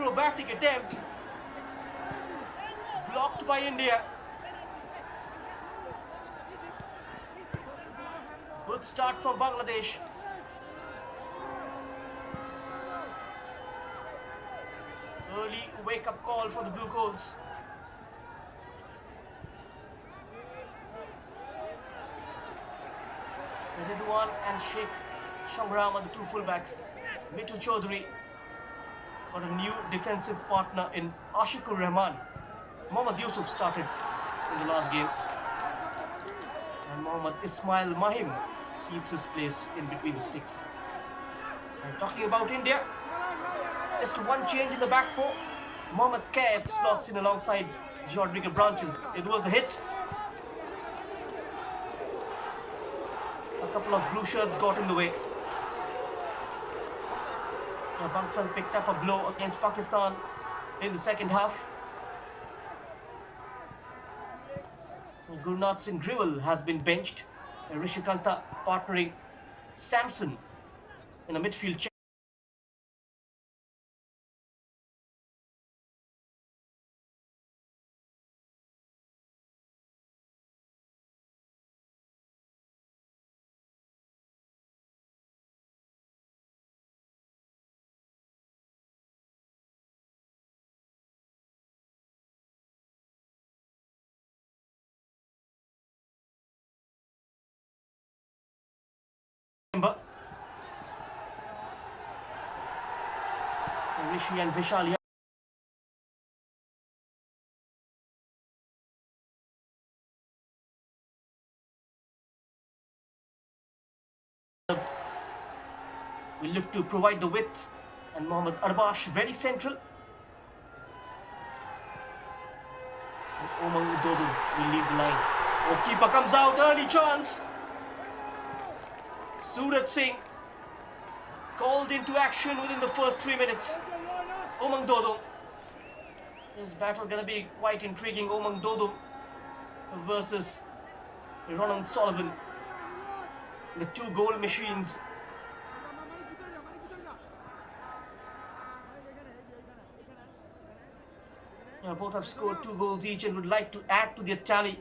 acrobatic attempt. Blocked by India. Good start from Bangladesh. Early wake-up call for the Blue Coats. Ridwan and Sheikh Shangram are the two fullbacks. Mitu Chaudhary got a new defensive partner in Ashikur Rahman. Mohammad Yusuf started in the last game. And Mohammad Ismail Mahim keeps his place in between the sticks. And talking about India, just one change in the back four. Mohammad Kaif slots in alongside Rodrigo Branches. It was the hit. A couple of blue shirts got in the way. Bangsan picked up a blow against Pakistan in the second half. Gurnath Singh Grewal has been benched. Rishikanta partnering Samson in a midfield check. Rishi and Vishal will look to provide the width, and Mohammad Arbash very central. And Omang Udodu will lead the line. Oh, keeper comes out, early chance. Suraj Singh called into action within the first 3 minutes. Omang Dodo. This battle gonna be quite intriguing. Omang Dodo versus Ronan Sullivan. The two goal machines. Yeah, both have scored 2 goals each and would like to add to their tally.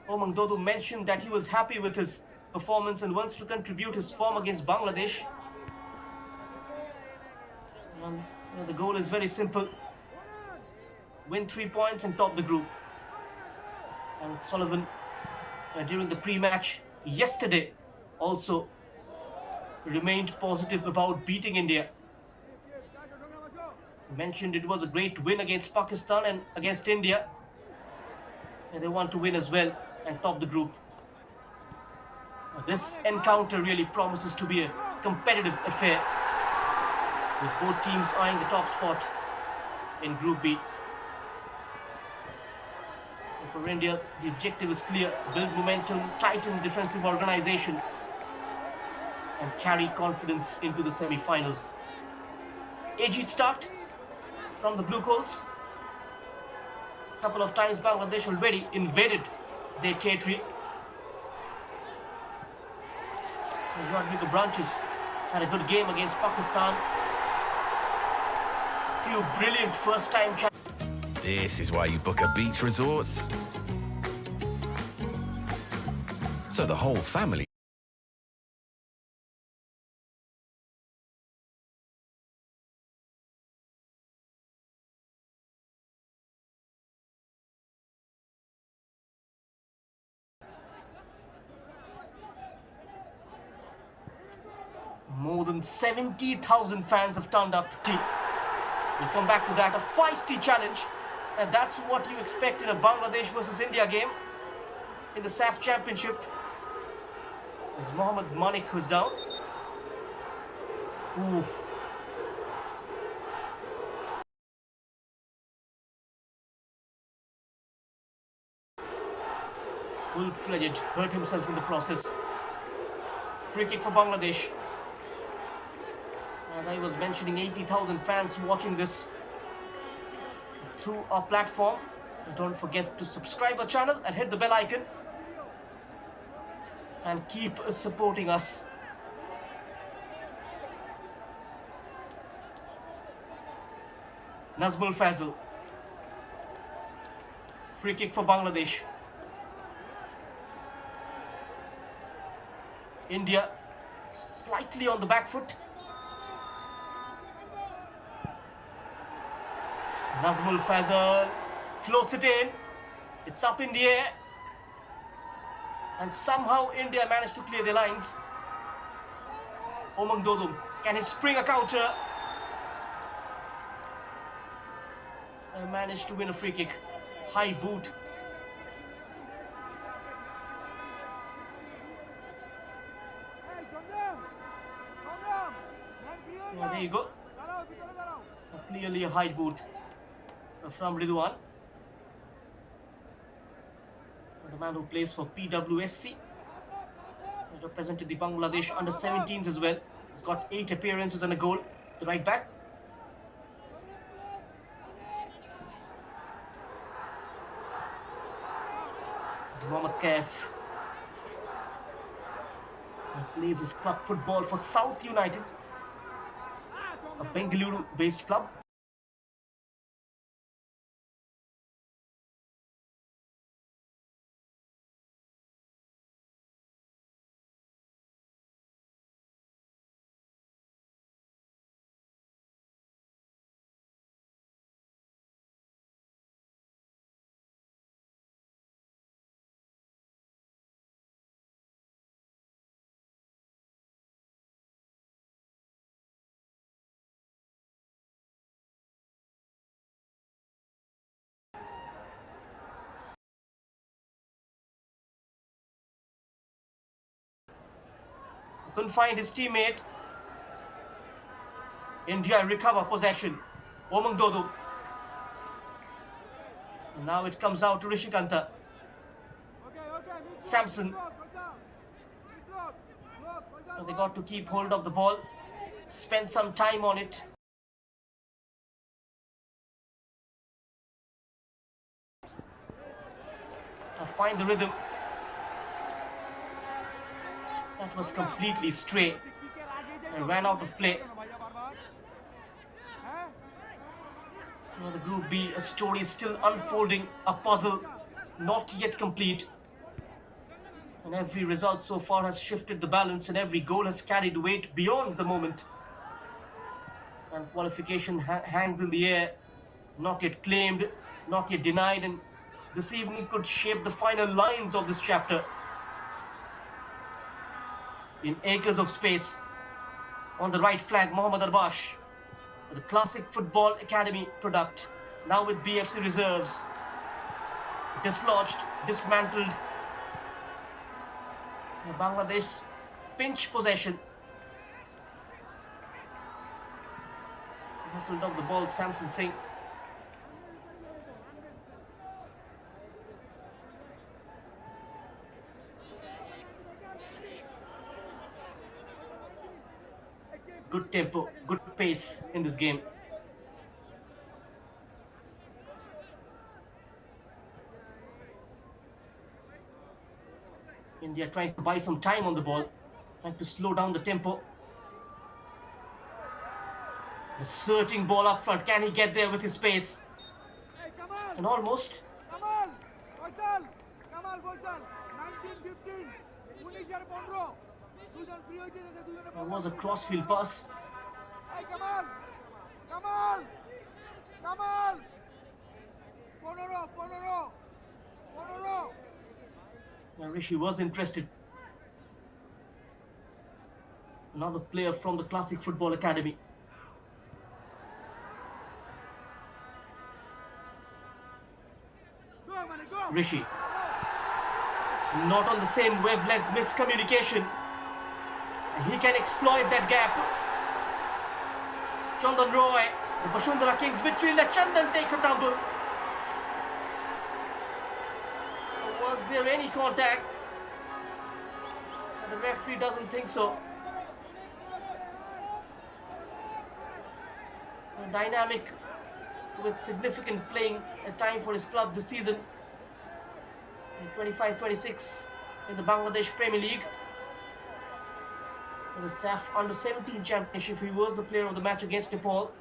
Omang Dodo mentioned that he was happy with his performance and wants to contribute his form against Bangladesh. And, the goal is very simple. Win 3 points and top the group. And Sullivan, during the pre-match yesterday, also remained positive about beating India. He mentioned it was a great win against Pakistan and against India. And they want to win as well and top the group. This encounter really promises to be a competitive affair, with both teams eyeing the top spot in Group B. And for India, the objective is clear: build momentum, tighten defensive organization, and carry confidence into the semi-finals. AG start from the Blue Coats. A couple of times Bangladesh already invaded their territory. Rodrigo Branches had a good game against Pakistan. Few brilliant first-time chances. This is why you book a beach resort, so the whole family. More than 70,000 fans have turned up. We'll come back to that. A feisty challenge. And that's what you expect in a Bangladesh versus India game in the SAFF Championship. There's Mohammad Manik who's down. Ooh. Full-fledged, hurt himself in the process. Free kick for Bangladesh. As I was mentioning, 80,000 fans watching this through our platform. Don't forget to subscribe our channel and hit the bell icon. And keep supporting us. Nazmul Fazal. Free kick for Bangladesh. India slightly on the back foot. Nazmul Fazal floats it in. It's up in the air. And somehow India managed to clear their lines. Omang Dodum, can he spring a counter? And managed to win a free kick. High boot. Oh, there you go. Clearly a high boot from Ridwan. The man who plays for PWSC. Represented the Bangladesh under-17s as well. He's got 8 appearances and a goal. The right back. This is Mohammad Kaif. He plays his club football for South United, a Bengaluru-based club. Couldn't find his teammate. India recover possession. Omang Dodu. And now it comes out to Rishikanta. Samson. But they got to keep hold of the ball. Spend some time on it. And find the rhythm. That was completely stray and ran out of play. The Group B, a story still unfolding, a puzzle not yet complete. And every result so far has shifted the balance and every goal has carried weight beyond the moment. And qualification hangs in the air, not yet claimed, not yet denied, and this evening could shape the final lines of this chapter. In acres of space, on the right flank, Mohammad Arbash, the classic football academy product, now with BFC reserves, dislodged, dismantled. Bangladesh pinch possession. Hustled off the ball, Samson Singh. Good tempo, good pace in this game. India trying to buy some time on the ball, trying to slow down the tempo. The searching ball up front, can he get there with his pace? And almost. It was a crossfield pass. Rishi was interested. Another player from the Classic Football Academy. Rishi. Not on the same wavelength, miscommunication. He can exploit that gap. Chandan Roy, the Bashundhara Kings midfielder. Chandan takes a tumble. Was there any contact? The referee doesn't think so. Dynamic with significant playing time for his club this season. 25-26 in the Bangladesh Premier League. In the SAFF U20 Championship, he was the player of the match against Nepal.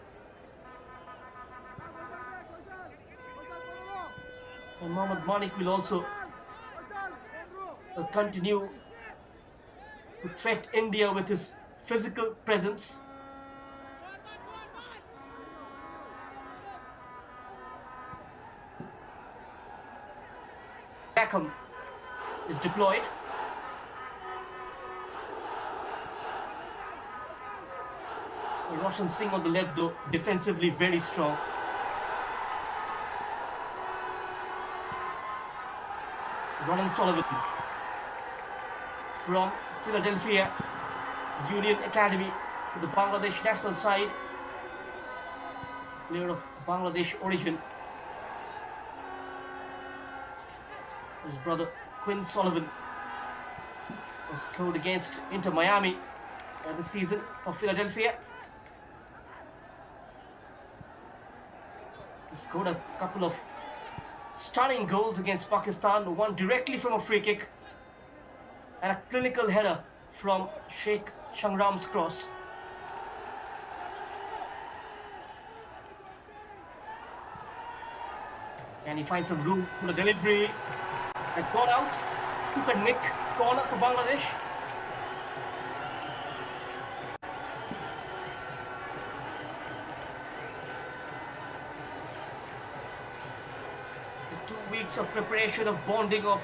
And Mohammad Manik will also continue to threat India with his physical presence. Beckham is deployed. Roshan Singh on the left, though, defensively very strong. Ronan Sullivan from Philadelphia Union Academy to the Bangladesh national side. Player of Bangladesh origin. His brother Quinn Sullivan was scored against Inter Miami this season for Philadelphia. He scored a couple of stunning goals against Pakistan, one directly from a free kick and a clinical header from Sheikh Shangram's cross. Can he find some room for the delivery? Has gone out. Took a nick corner for Bangladesh. The 2 weeks of preparation, of bonding, of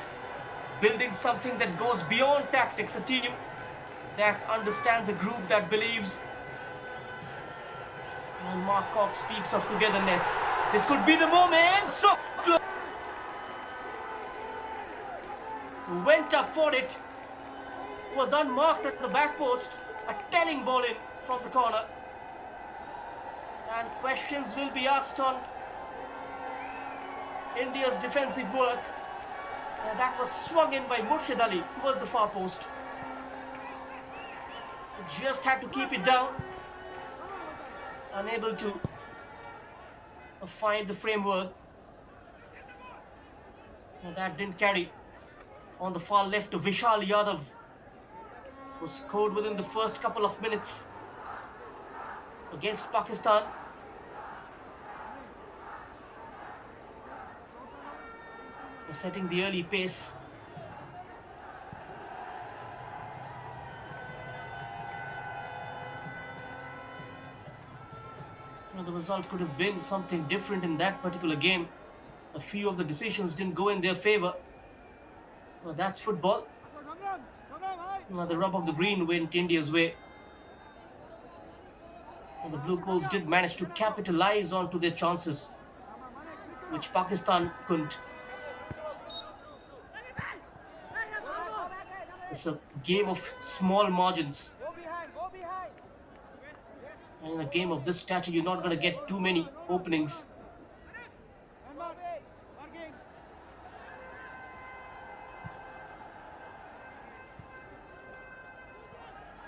building something that goes beyond tactics. A team that understands, a group that believes. And Mark Cox speaks of togetherness. This could be the moment. So close. Went up for it. Was unmarked at the back post. A telling ball in from the corner. And questions will be asked on India's defensive work. That was swung in by Murshid Ali towards the far post. He just had to keep it down. Unable to find the framework. That didn't carry. On the far left, Vishal Yadav was scored within the first couple of minutes against Pakistan. They're setting the early pace. The result could have been something different in that particular game. A few of the decisions didn't go in their favor. Well, that's football. The rub of the green went India's way. And the Blue Coals did manage to capitalize onto their chances, which Pakistan couldn't. It's a game of small margins. And in a game of this stature, you're not going to get too many openings.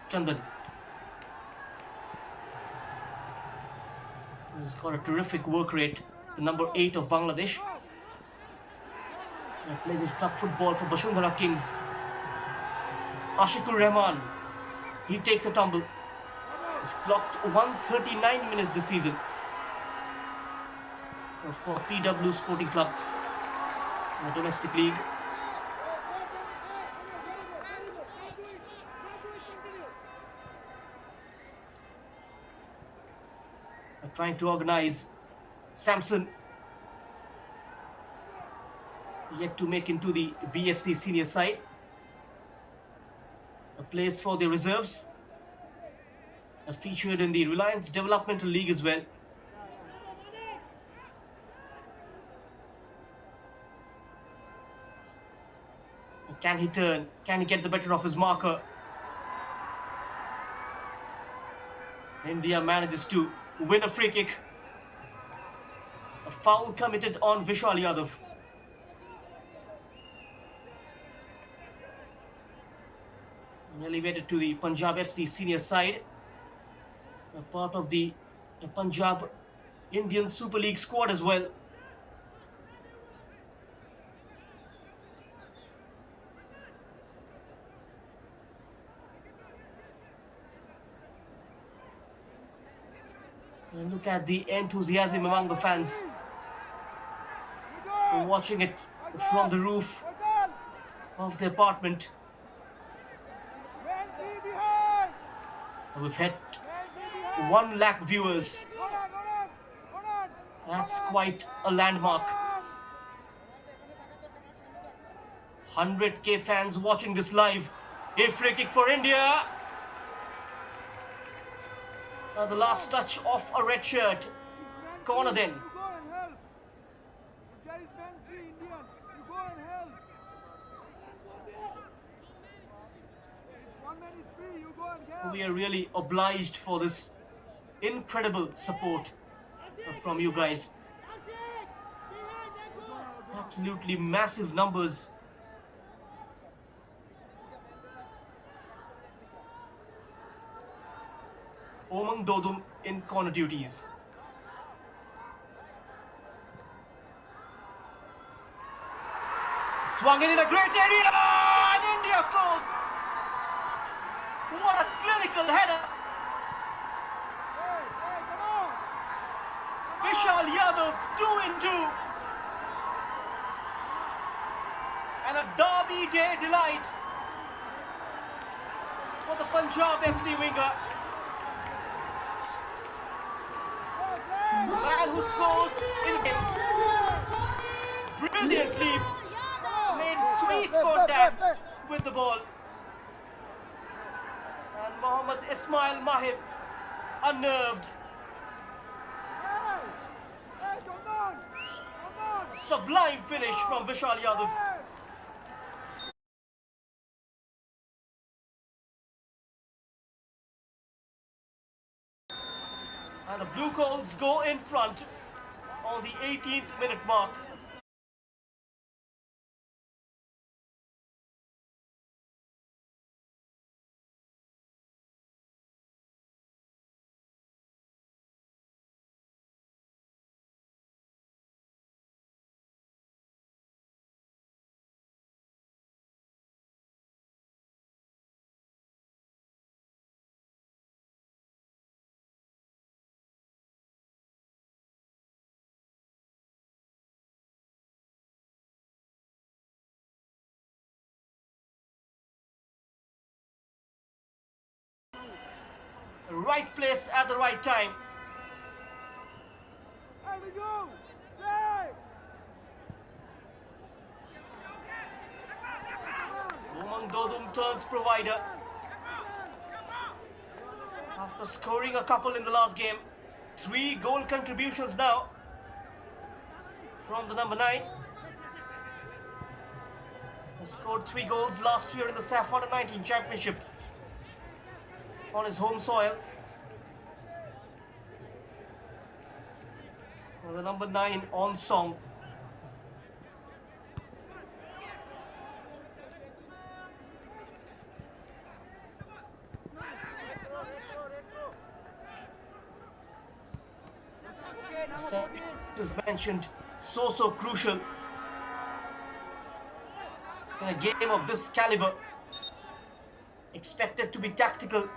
Chandan. He's got a terrific work rate. The number 8 of Bangladesh. He plays his club football for Bashundhara Kings. Ashikur Rahman. He takes a tumble. He's clocked 139 minutes this season for PW Sporting Club in the domestic league. Trying to organize Samson, yet to make into the BFC senior side. A place for the reserves. Featured in the Reliance Developmental League as well. Can he turn? Can he get the better of his marker? India manages to win a free kick. A foul committed on Vishal Yadav. And elevated to the Punjab FC senior side. A part of the Punjab Indian Super League squad as well. And look at the enthusiasm among the fans. watching it from the roof of the apartment. We've had 1 lakh viewers. That's quite a landmark. 100K fans watching this live. A free kick for India. The last touch of a red shirt. Corner then. We are really obliged for this incredible support from you guys. Absolutely massive numbers. Omang Dodum in corner duties. Swung in a great area and India scores. What a clinical header. Vishal Yadav 2-in-2. And a Derby Day delight for the Punjab FC winger. Man who scores in games. Brilliant leap. Made sweet contact with the ball. And Mohammad Ismail Mahir unnerved. Sublime finish from Vishal Yadav. And the Blue Coals go in front on the 18th minute mark. Right place at the right time. There we go! Hey! Omang Dodum turns provider. After scoring a couple in the last game. 3 goal contributions now from the number 9. He scored 3 goals last year in the SAFF U20 Championship on his home soil. And the number 9 on song. Is mentioned so crucial in a game of this caliber. Expected to be tactical.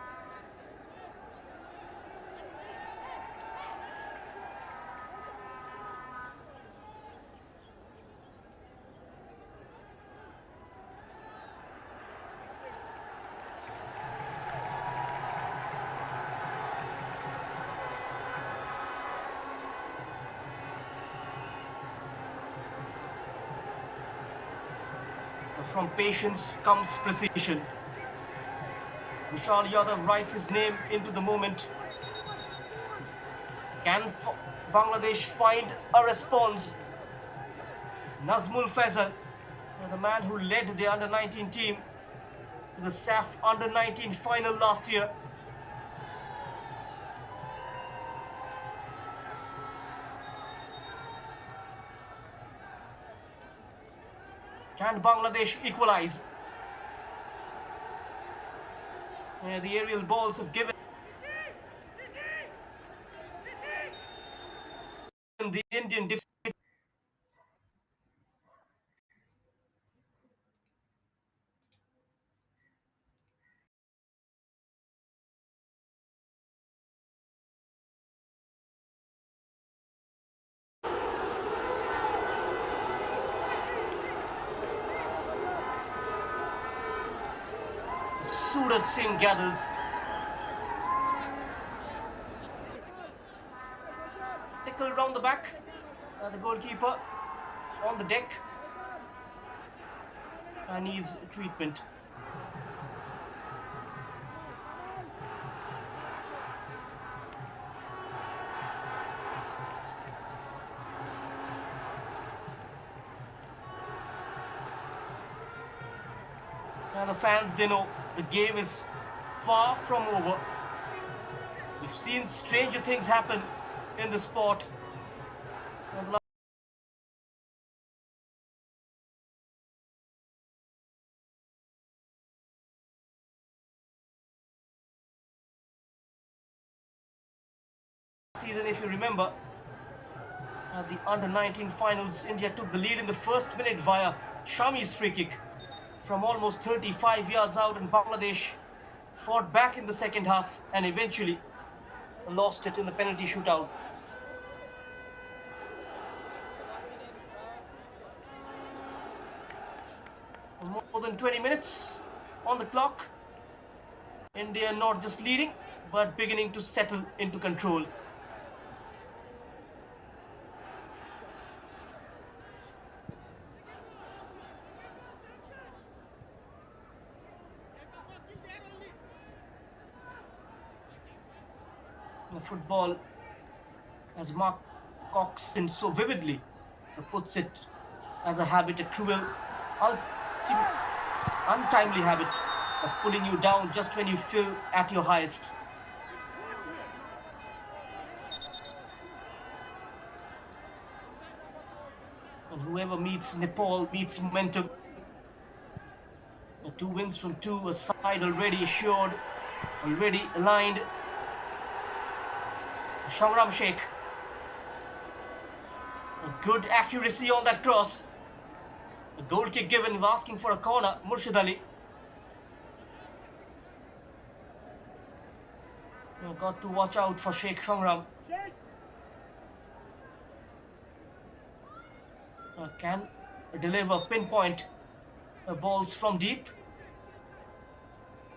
From patience comes precision. Vishal Yadav writes his name into the moment. Can Bangladesh find a response? Nazmul Faisal, the man who led the under-19 team to the SAFF under-19 final last year. Can Bangladesh equalize? The aerial balls have given the Indian defense. Suraj Singh gathers. Tackle round the back. The goalkeeper on the deck needs treatment. Now the fans, they know the game is far from over. We've seen stranger things happen in the sport. And season, if you remember, at the under-19 finals, India took the lead in the first minute via Shami's free kick from almost 35 yards out, and Bangladesh fought back in the second half and eventually lost it in the penalty shootout. More than 20 minutes on the clock. India not just leading, but beginning to settle into control. Football, as Mark Cox so vividly puts it, as a habit, a cruel, untimely habit of pulling you down just when you feel at your highest. And whoever meets Nepal meets momentum. 2 wins from 2, a side already assured, already aligned. Shamram Sheikh. A good accuracy on that cross. A goal kick given, asking for a corner. Murshid Ali. You've got to watch out for Sheikh Shamram. Can deliver pinpoint balls from deep.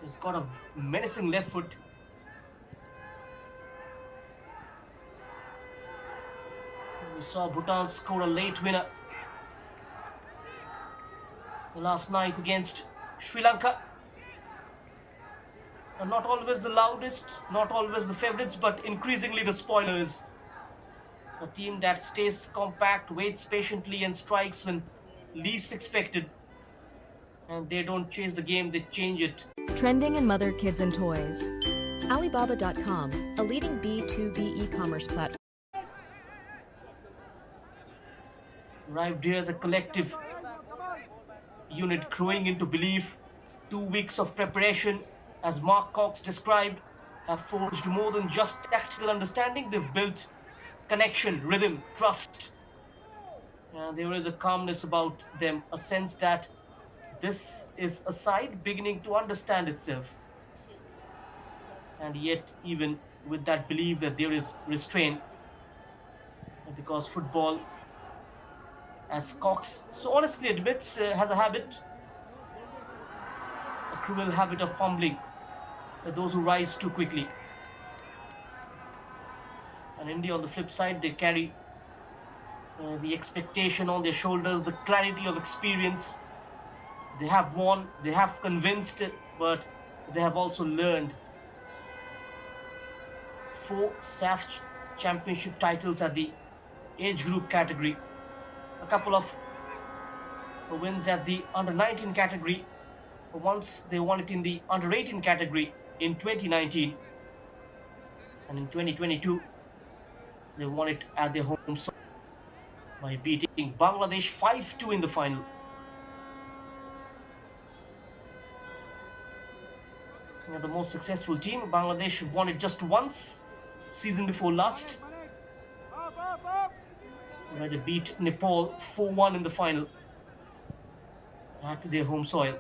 He's got a menacing left foot. We saw Bhutan score a late winner last night against Sri Lanka. And not always the loudest, not always the favourites, but increasingly the spoilers. A team that stays compact, waits patiently and strikes when least expected. And they don't chase the game, they change it. Trending in mother, kids, and toys. Alibaba.com, a leading B2B e-commerce platform. Arrived here as a collective unit growing into belief. 2 weeks of preparation, as Mark Cox described, have forged more than just tactical understanding. They've built connection, rhythm, trust. There is a calmness about them, a sense that this is a side beginning to understand itself. And yet, even with that belief that there is restraint, because football, as Cox so honestly admits, has a habit, a cruel habit of fumbling those who rise too quickly. And India, on the flip side, they carry the expectation on their shoulders, the clarity of experience. They have won, they have convinced, but they have also learned. 4 SAFF Championship titles at the age group category. A couple of wins at the under-19 category. Once they won it in the under-18 category in 2019. And in 2022, they won it at their home side by beating Bangladesh 5-2 in the final. The most successful team, Bangladesh, won it just once, season before last. Where they beat Nepal 4-1 in the final at their home soil.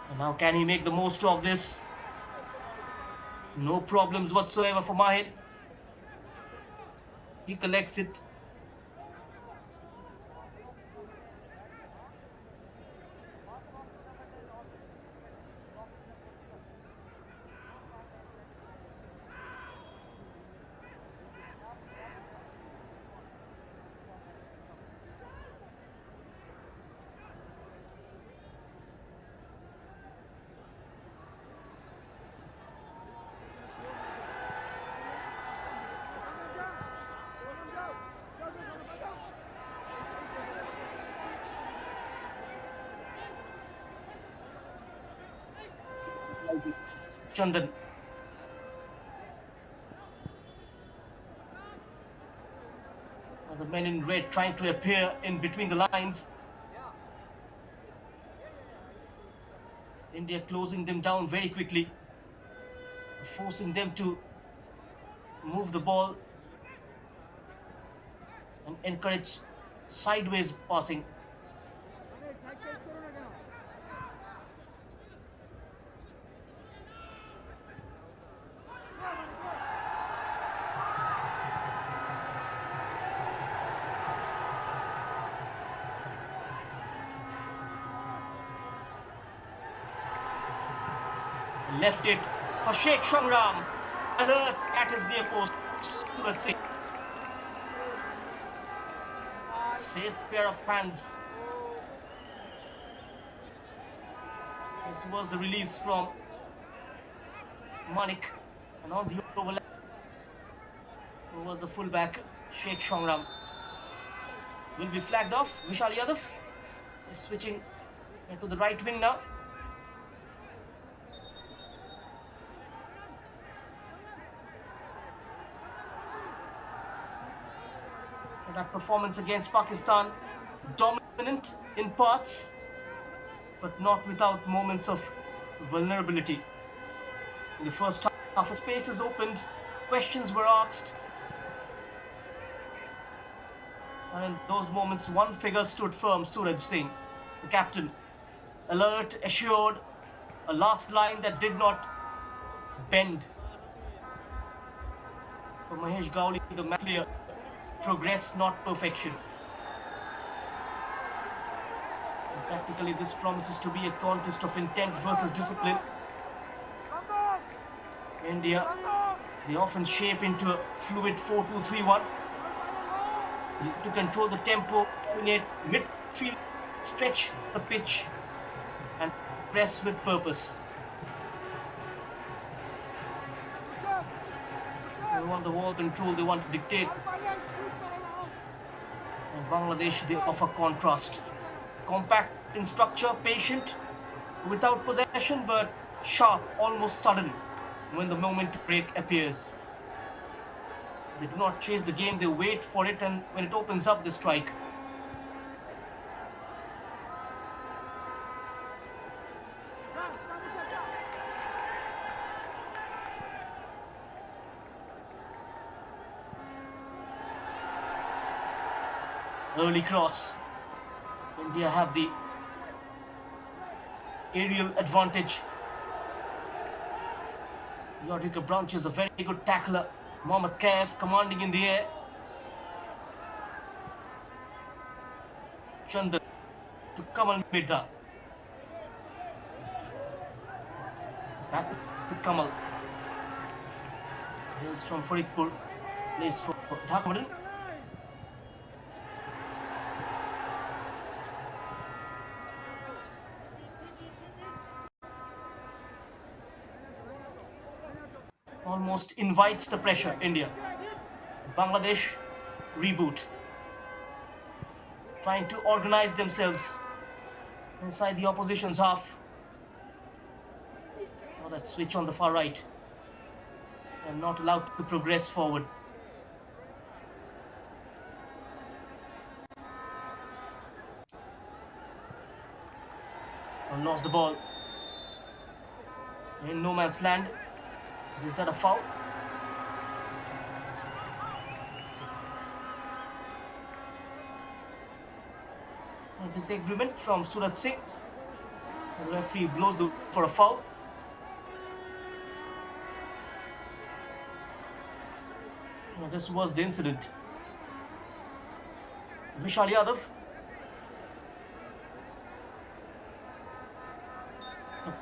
And now can he make the most of this? No problems whatsoever for Mahid. He collects it. Chandan. The men in red trying to appear in between the lines. India closing them down very quickly, forcing them to move the ball and encourage sideways passing. Left it for Sheikh Shongram. Alert at his near post. Let's see. Safe pair of hands. This was the release from Manik. And on the overlap, who was the fullback, Sheikh Shongram. Will be flagged off. Vishal Yadav is switching into the right wing now. That performance against Pakistan, dominant in parts, but not without moments of vulnerability. In the first half, a space is opened, questions were asked, and in those moments, one figure stood firm, Suraj Singh, the captain, alert, assured, a last line that did not bend. For Mahesh Gowli, the match clear. Progress, not perfection. And practically, this promises to be a contest of intent versus discipline. India, they often shape into a fluid 4-2-3-1 to control the tempo, dominate midfield, stretch the pitch, and press with purpose. They want the ball control, they want to dictate. And Bangladesh, they offer contrast. Compact in structure, patient, without possession, but sharp, almost sudden when the moment to break appears. They do not chase the game, they wait for it, and when it opens up, they strike. Early cross. India have the aerial advantage. Yodrika Branch is a very good tackler. Mohammad Kaif commanding in the air. Chandan to Kamal Midha. Back to Kamal. Hails from Faridpur. Plays for Dhaka. Almost invites the pressure, India. Bangladesh reboot. Trying to organize themselves inside the opposition's half. Oh, that switch on the far right. And not allowed to progress forward. And lost the ball. In no man's land. Is that a foul? A disagreement from Suraj Singh. The referee blows for a foul. This was the incident. Vishal Yadav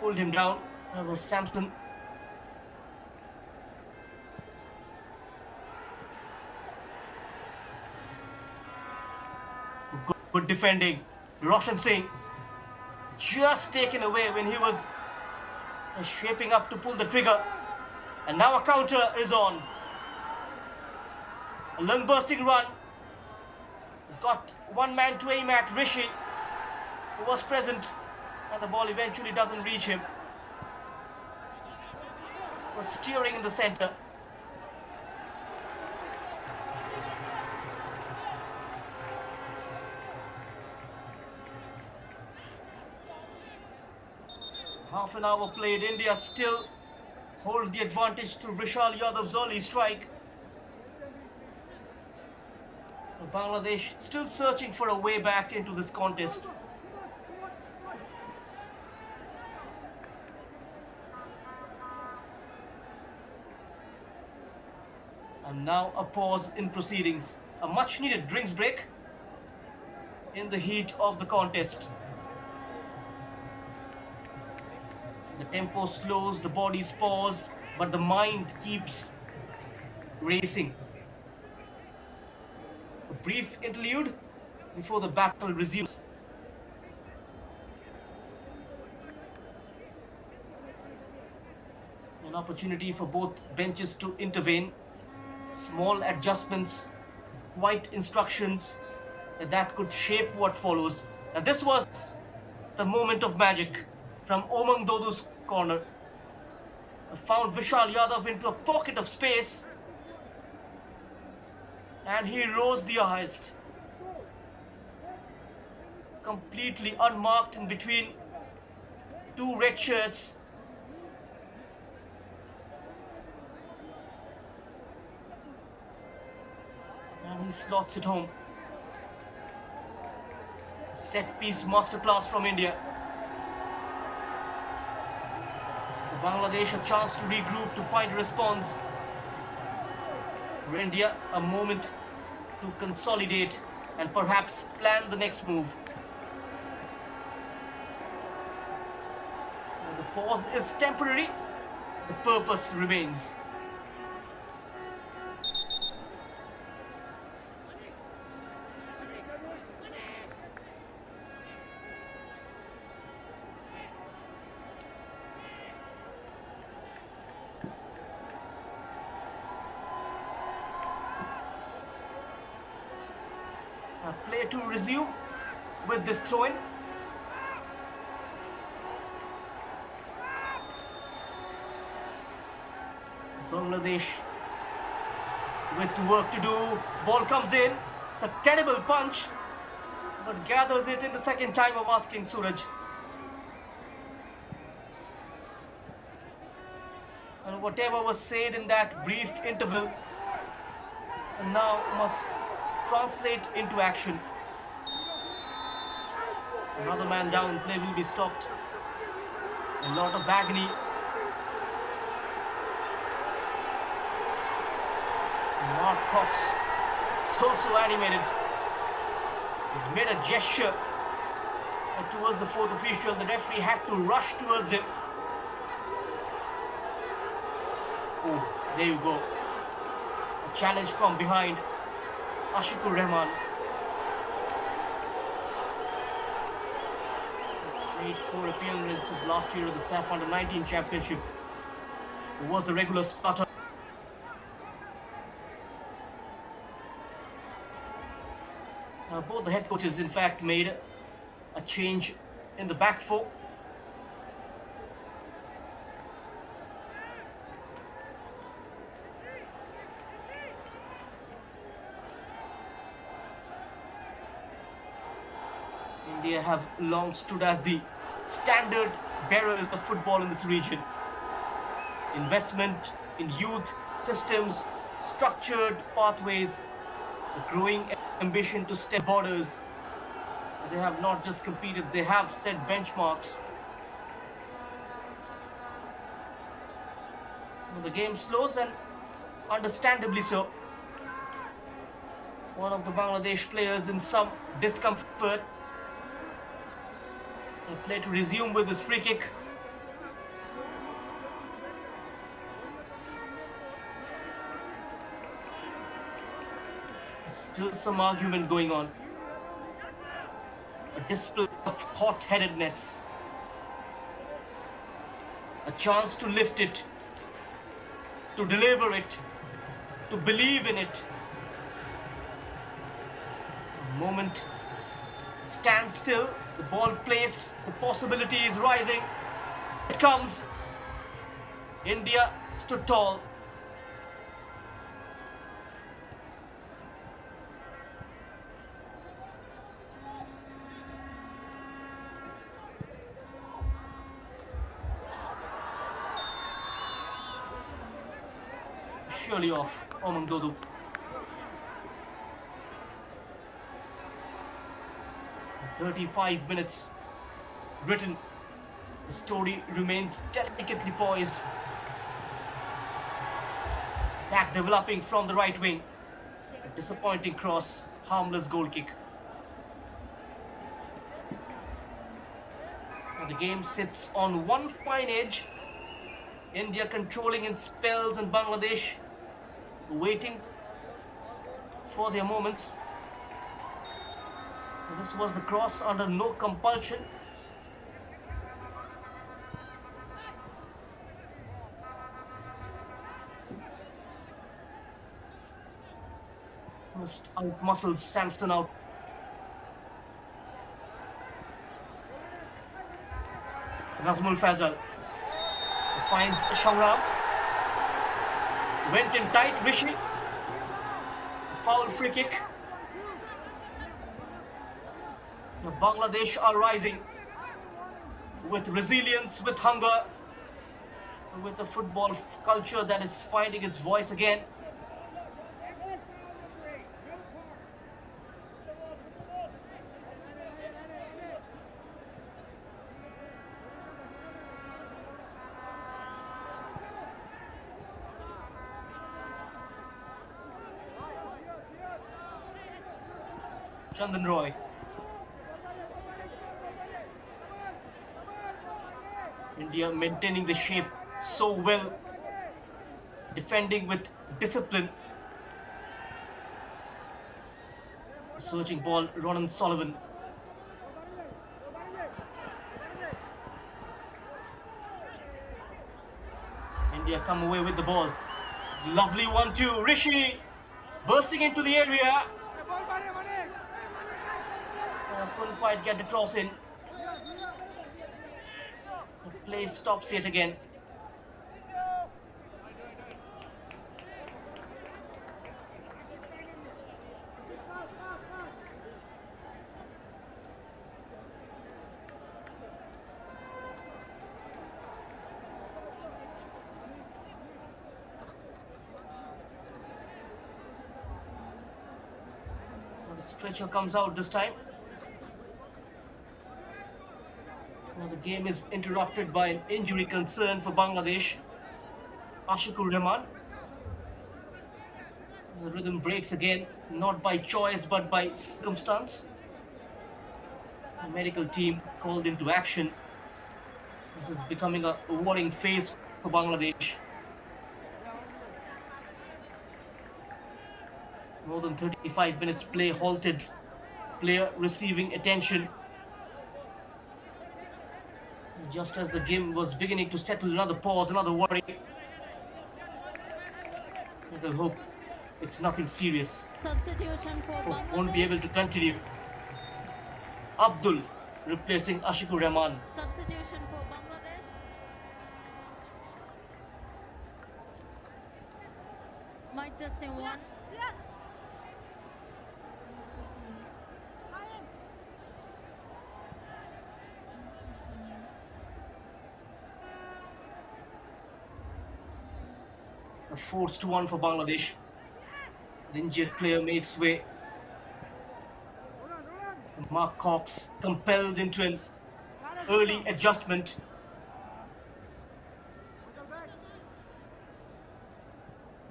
pulled him down. That was Samson. Good defending. Roshan Singh just taken away when he was shaping up to pull the trigger. And now a counter is on. A lung bursting run. He's got one man to aim at, Rishi, who was present, and the ball eventually doesn't reach him. was steering in the center. Half an hour played. India still hold the advantage through Vishal Yadav's early strike. Bangladesh still searching for a way back into this contest. And now a pause in proceedings. A much needed drinks break in the heat of the contest. The tempo slows, the bodies pause, but the mind keeps racing. A brief interlude before the battle resumes. An opportunity for both benches to intervene. Small adjustments, quiet instructions that could shape what follows. And this was the moment of magic from Omang Dodu's corner. Found Vishal Yadav into a pocket of space, and he rose the highest. Completely unmarked in between two red shirts. And he slots it home. Set piece masterclass from India. For Bangladesh, a chance to regroup, to find a response. For India, a moment to consolidate and perhaps plan the next move. The pause is temporary, the purpose remains. Play to resume with this throw-in. Bangladesh with work to do. Ball comes in. It's a terrible punch, but gathers it in the second time of asking Suraj. And whatever was said in that brief interval now must translate into action. Another man down, play will be stopped. A lot of agony. Mark Cox, so animated. He's made a gesture towards the fourth official. The referee had to rush towards him. Oh, there you go. A challenge from behind. Ashikur Rahman. Made 4 appearances last year at the SAFF U20 Championship. He was the regular starter. Both the head coaches, in fact, made a change in the back four. India have long stood as the standard bearers of football in this region. Investment in youth systems, structured pathways, a growing ambition to step borders. They have not just competed, they have set benchmarks. The game slows, and understandably so. One of the Bangladesh players in some discomfort. The play to resume with this free kick. Still some argument going on. A display of hot-headedness. A chance to lift it, to deliver it, to believe in it. A moment, stand still, the ball placed, the possibility is rising. It comes. India stood tall. Surely off, Omang Dodu. "35 minutes written. The story remains delicately poised. Attack developing from the right wing. A disappointing cross, harmless goal kick. Now the game sits on one fine edge. India controlling in spells and Bangladesh waiting for their moments. This was the cross under no compulsion. Must out muscles Samson out. Nazmul Fazal finds Shangram. Went in tight, Rishi. Foul free kick. Now Bangladesh are rising with resilience, with hunger, with a football culture that is finding its voice again. Chandan Roy. India maintaining the shape so well, defending with discipline. Searching ball, Ronan Sullivan. India come away with the ball. Lovely 1-2. Rishi bursting into the area. Couldn't quite get the cross in. The play stops yet again. The stretcher comes out this time. Now the game is interrupted by an injury concern for Bangladesh. Ashikur Rahman. The rhythm breaks again, not by choice but by circumstance. The medical team called into action. This is becoming a worrying phase for Bangladesh. More than 35 minutes play halted. Player receiving attention. Just as the game was beginning to settle, another pause, another worry. We'll hope it's nothing serious. Substitution for Bangladesh. Won't be able to continue. Abdul replacing Ashikur Rahman. Substitution for Bangladesh. Mic testing 1. A forced one for Bangladesh. The injured player makes way. Mark Cox compelled into an early adjustment.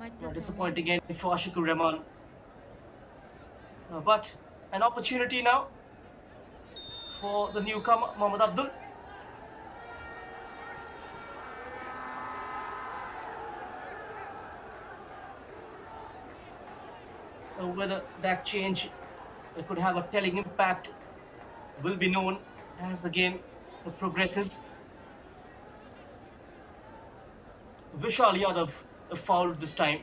Mic testing Disappointing end for Ashikur Rahman. But an opportunity now for the newcomer, Mohammad Abdul. Whether that change could have a telling impact will be known as the game progresses. Vishal Yadav fouled this time.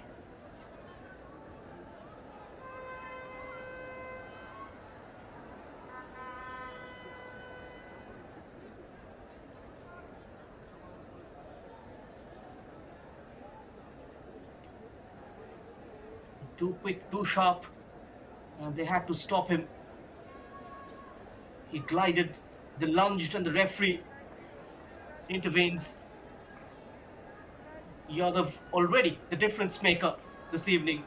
Too quick, too sharp, and they had to stop him. He glided, they lunged, and the referee intervenes. Yadav already the difference maker this evening.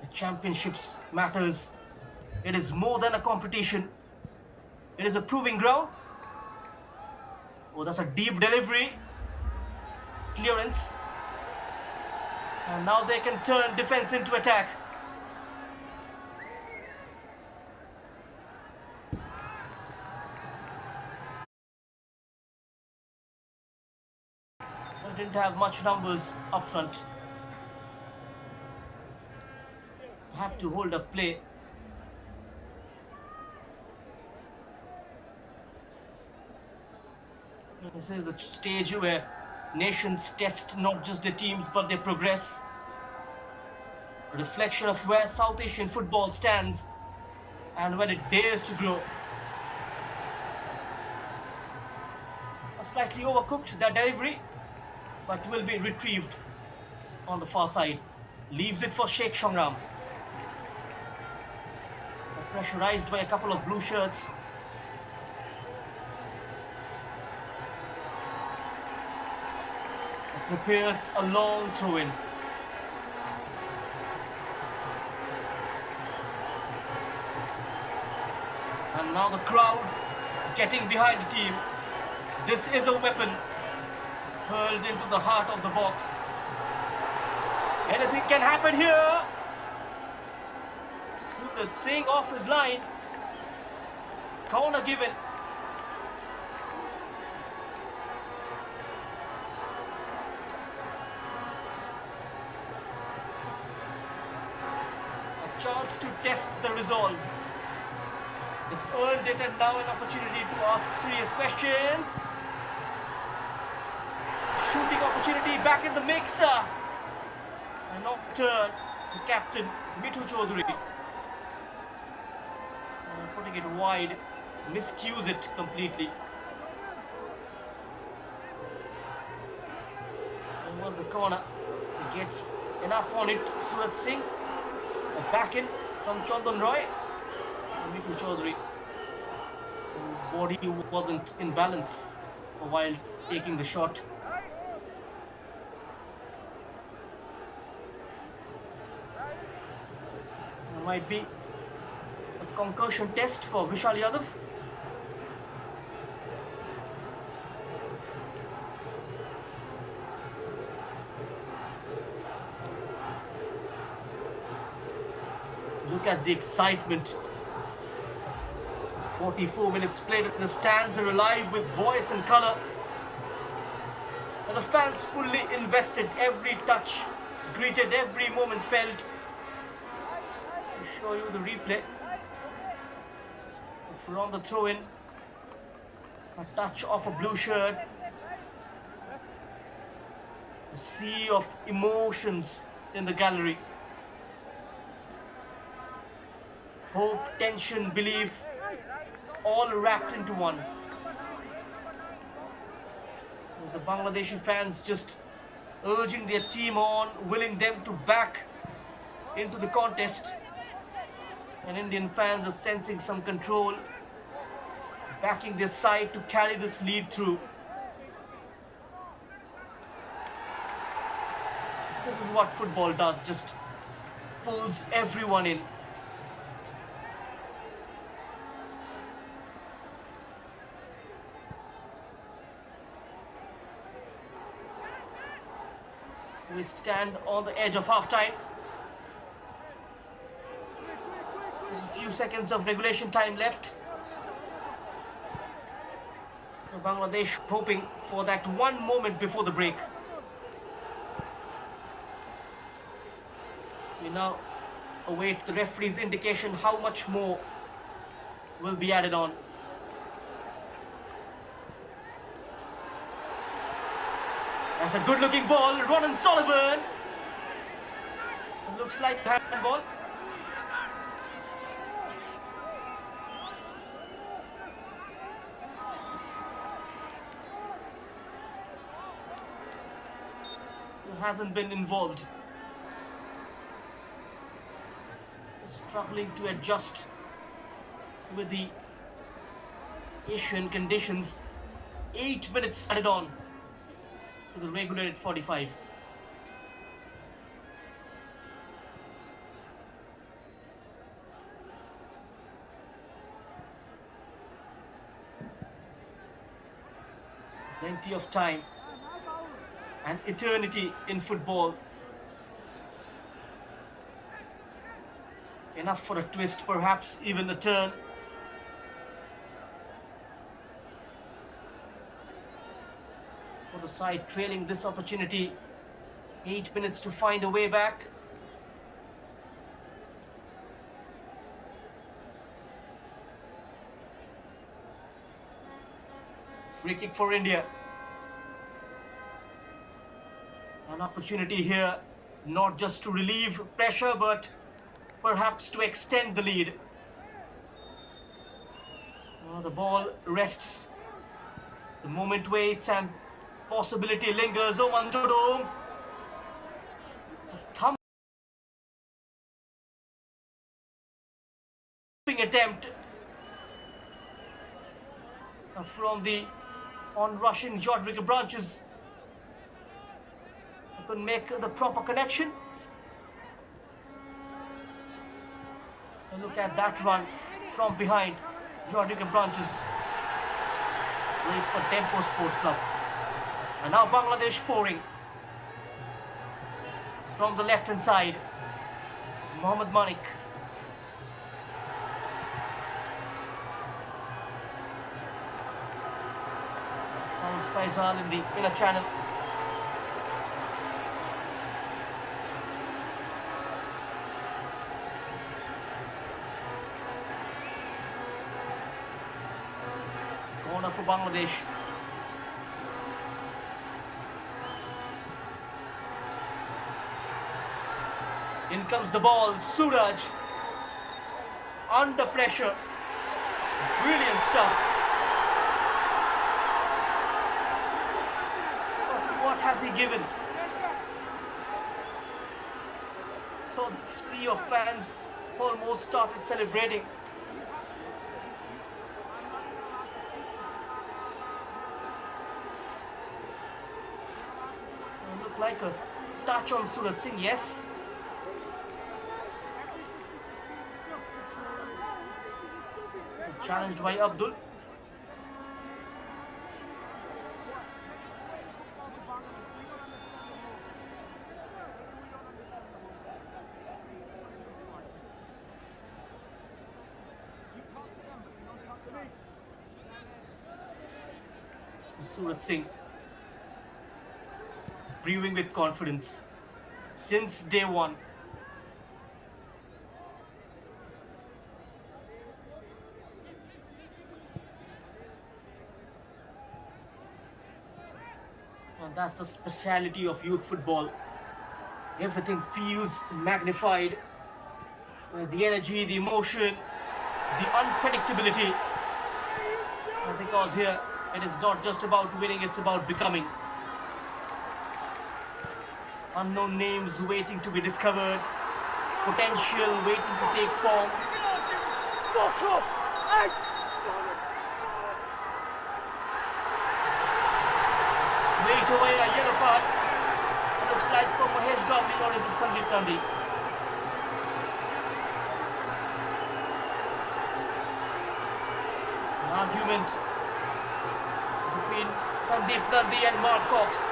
The championships matters. It is more than a competition. It is a proving ground. Oh, that's a deep delivery. Clearance. And now they can turn defense into attack. They didn't have much numbers up front. Had to hold up play. This is the stage where nations test not just their teams but their progress. A reflection of where South Asian football stands and when it dares to grow. Slightly overcooked that delivery, but will be retrieved on the far side. Leaves it for Sheikh Shangram. Pressurized by a couple of blue shirts. Prepares a long throw-in. And now the crowd getting behind the team. This is a weapon hurled into the heart of the box. Anything can happen here. Suraj Singh off his line. Corner given. A chance to test the resolve. They've earned it and now an opportunity to ask serious questions. Shooting opportunity back in the mix. A knock turn. The captain, Mithu Chaudhary. Putting it wide. Miscues it completely. And was the corner. He gets enough on it. Suraj Singh. A back in from Chandan Roy. Mithu Chaudhary. Body wasn't in balance while taking the shot. There might be a concussion test for Vishal Yadav. Look at the excitement. 44 minutes played, the stands are alive with voice and colour. And the fans fully invested, every touch greeted, every moment felt. I'll show you the replay. From the throw-in, a touch of a blue shirt. A sea of emotions in the gallery. Hope, tension, belief, all wrapped into one. The Bangladeshi fans just urging their team on, willing them to back into the contest. And Indian fans are sensing some control, backing their side to carry this lead through. This is what football does, just pulls everyone in. We stand on the edge of half-time. There's a few seconds of regulation time left. Bangladesh hoping for that one moment before the break. We now await the referee's indication how much more will be added on. That's a good-looking ball. Ronan Sullivan. It looks like handball. He hasn't been involved. Struggling to adjust with the Asian conditions. 8 minutes added on to the regulated 45. Plenty of time. An eternity in football. Enough for a twist, perhaps even a turn. For the side trailing this opportunity. 8 minutes to find a way back. Free kick for India. An opportunity here, not just to relieve pressure, but perhaps to extend the lead. The ball rests. The moment waits and possibility lingers. Oman Dodo. A thumping attempt from the on-rushing Jodrika branches. Couldn't make the proper connection. And look at that run from behind. Jodrika branches. Race for Tempo Sports Club. And now Bangladesh pouring. From the left hand side. Mohammad Manik. Found Faisal in the inner channel. Corner for Bangladesh. In comes the ball. Suraj. Under pressure. Brilliant stuff. What has he given? So the sea of fans almost started celebrating. Looked like a touch on Suraj Singh, yes. Challenged by Abdul. Suraj Singh brewing with confidence since day one. And that's the speciality of youth football. Everything feels magnified. The energy, the emotion, the unpredictability. Because here it is not just about winning, it's about becoming. Unknown names waiting to be discovered. Potential waiting to take form. Straight away a yellow card. Looks like for Mahesh Gandhi, or is it Sandeep Gandhi? An argument between Sandeep Nandi and Mark Cox.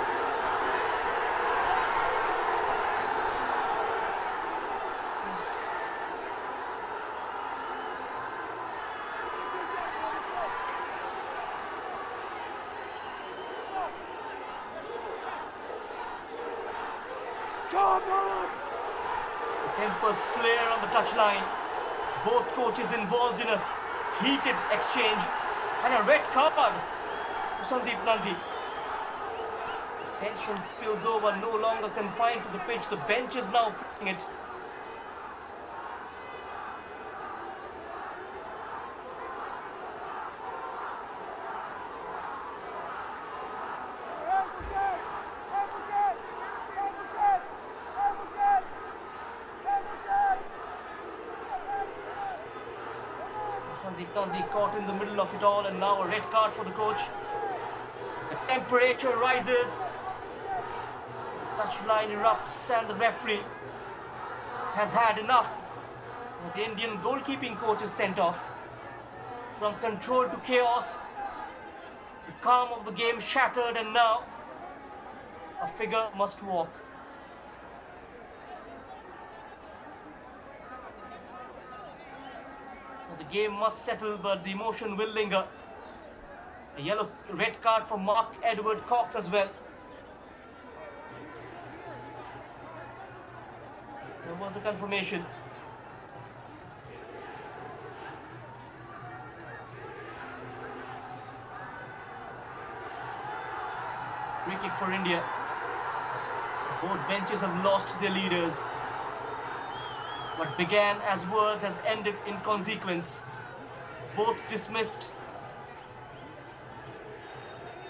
Tempers flare on the touchline. Both coaches involved in a heated exchange, and a red card to Sandeep Nandi. Tension spills over, no longer confined to the pitch. The bench is now feeling it. Sandeep Gandhi caught in the middle of it all, and now a red card for the coach. The temperature rises. Touchline erupts, and the referee has had enough. The Indian goalkeeping coach is sent off. From control to chaos, the calm of the game shattered, and now a figure must walk. The game must settle, but the emotion will linger. A red card for Mark Edward Cox as well. There was the confirmation. Free kick for India. Both benches have lost their leaders. What began as words has ended in consequence. Both dismissed.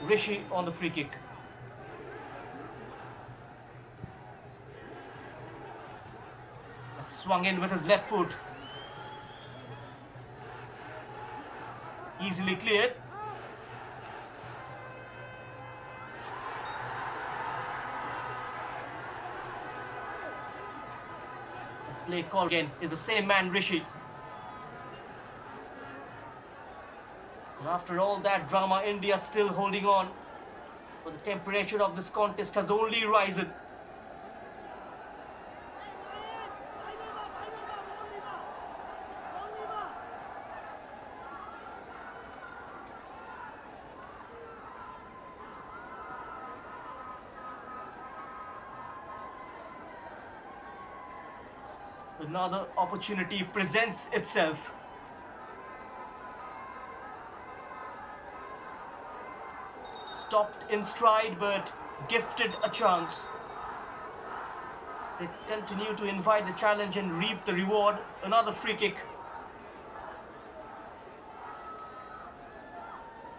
Rishi on the free kick. Swung in with his left foot. Easily cleared. Play call again is the same man, Rishi. And after all that drama, India still holding on. But the temperature of this contest has only risen. Another opportunity presents itself. Stopped in stride, but gifted a chance. They continue to invite the challenge and reap the reward. Another free kick.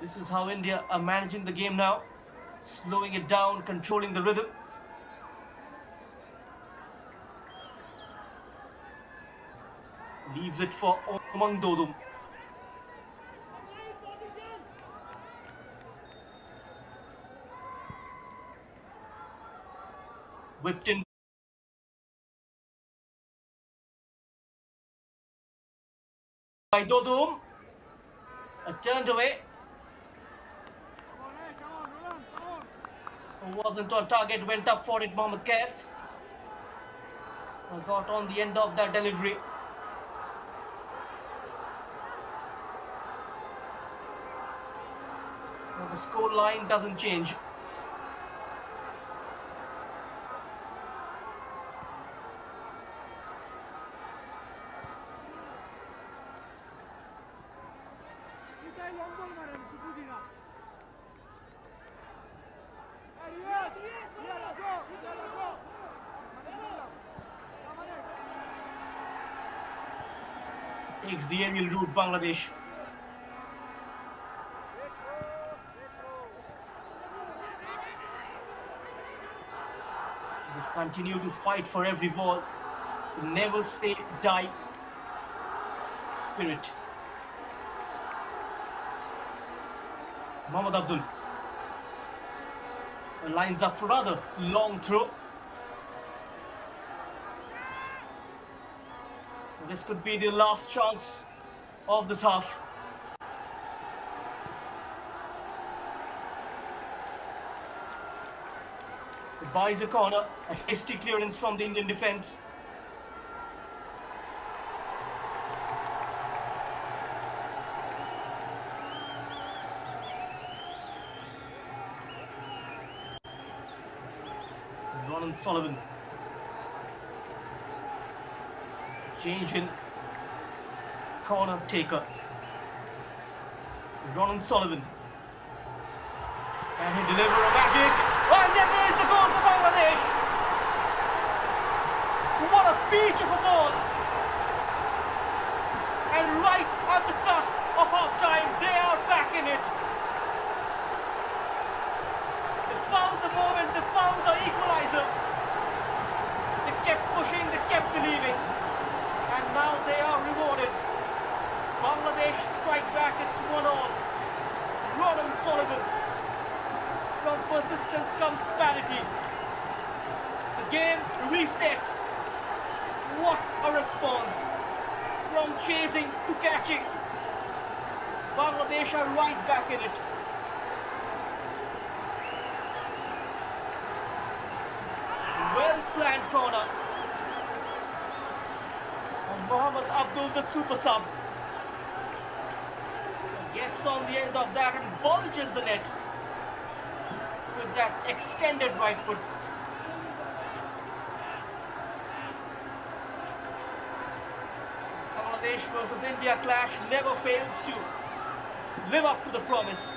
This is how India are managing the game now. Slowing it down, controlling the rhythm. Leaves it for Omang Dodum. Whipped in by Dodum. Turned away. Wasn't on target, went up for it, Mohammad Kaif. Got on the end of that delivery. The score line doesn't change. Takes the aerial route, Bangladesh. Continue to fight for every ball. Never say die. Spirit. Mohammad Abdul lines up for another long throw. This could be the last chance of this half. Buys a corner, a hasty clearance from the Indian defence. Ronan Sullivan. Change in corner taker. Ronan Sullivan. Can he deliver a magic? And that is the goal for Bangladesh. What a beach of a ball. And right at the cusp of half-time, they are back in it. They found the moment, they found the equalizer. They kept pushing, they kept believing. And now they are rewarded. Bangladesh strike back, it's 1-1. Ronald Sullivan. From persistence comes parity. The game reset. What a response. From chasing to catching. Bangladesh are right back in it. Well-planned corner. And Mohammad Abdul, the super sub, gets on the end of that and bulges the net with that extended right foot. Bangladesh versus India clash never fails to live up to the promise.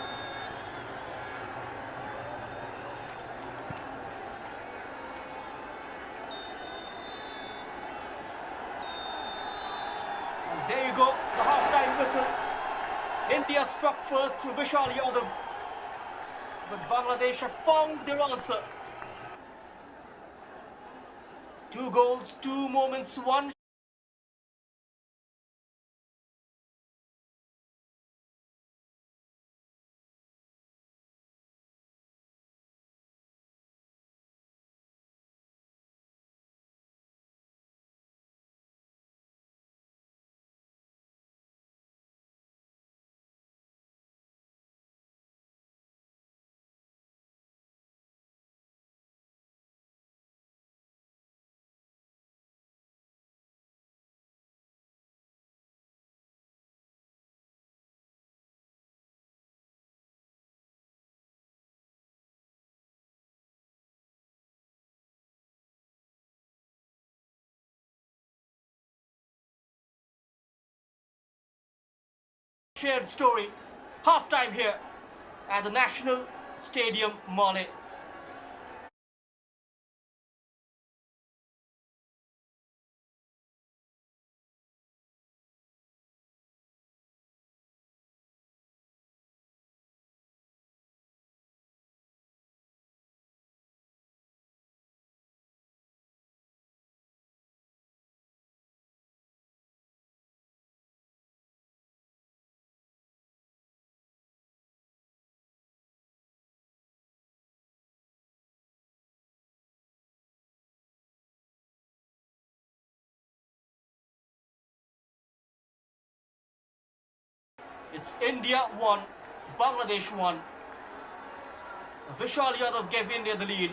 And there you go, the half-time whistle. India struck first through Vishal Yadav, but Bangladesh have found their answer. 2 goals, 2 moments, 1. Shared story, half-time here at the National Stadium, Male. It's India 1, Bangladesh 1. Vishal Yadav gave India the lead,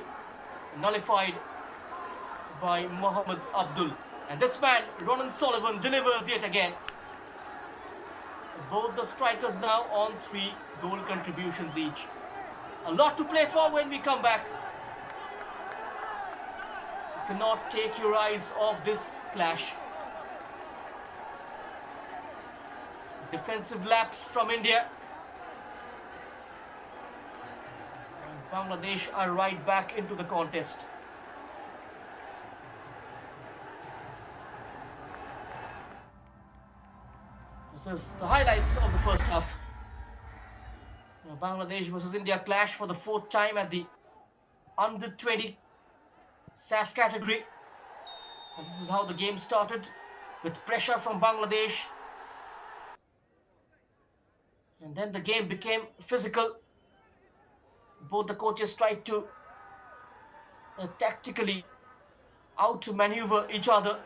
nullified by Mohammad Abdul. And this man, Ronan Sullivan, delivers yet again. Both the strikers now on 3 goal contributions each. A lot to play for when we come back. You cannot take your eyes off this clash. Defensive lapse from India. And Bangladesh are right back into the contest. This is the highlights of the first half. Bangladesh versus India clash for the 4th time at the under-20 SAFF category. And this is how the game started, with pressure from Bangladesh. And then the game became physical. Both the coaches tried to tactically out-maneuver each other.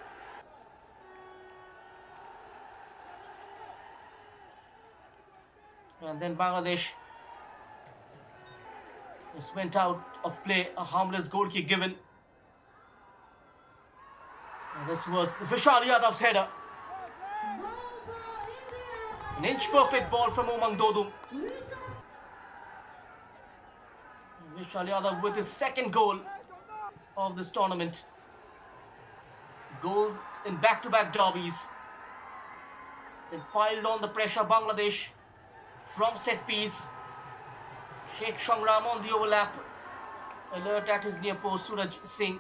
And then Bangladesh just went out of play, a harmless goal kick given. And this was Vishal Yadav's header. An inch-perfect ball from Umang Dodum. Vishal Yadav with his 2nd goal of this tournament. Goals in back-to-back derbies. Then piled on the pressure, Bangladesh from set piece. Sheikh Shangram on the overlap. Alert at his near post, Suraj Singh.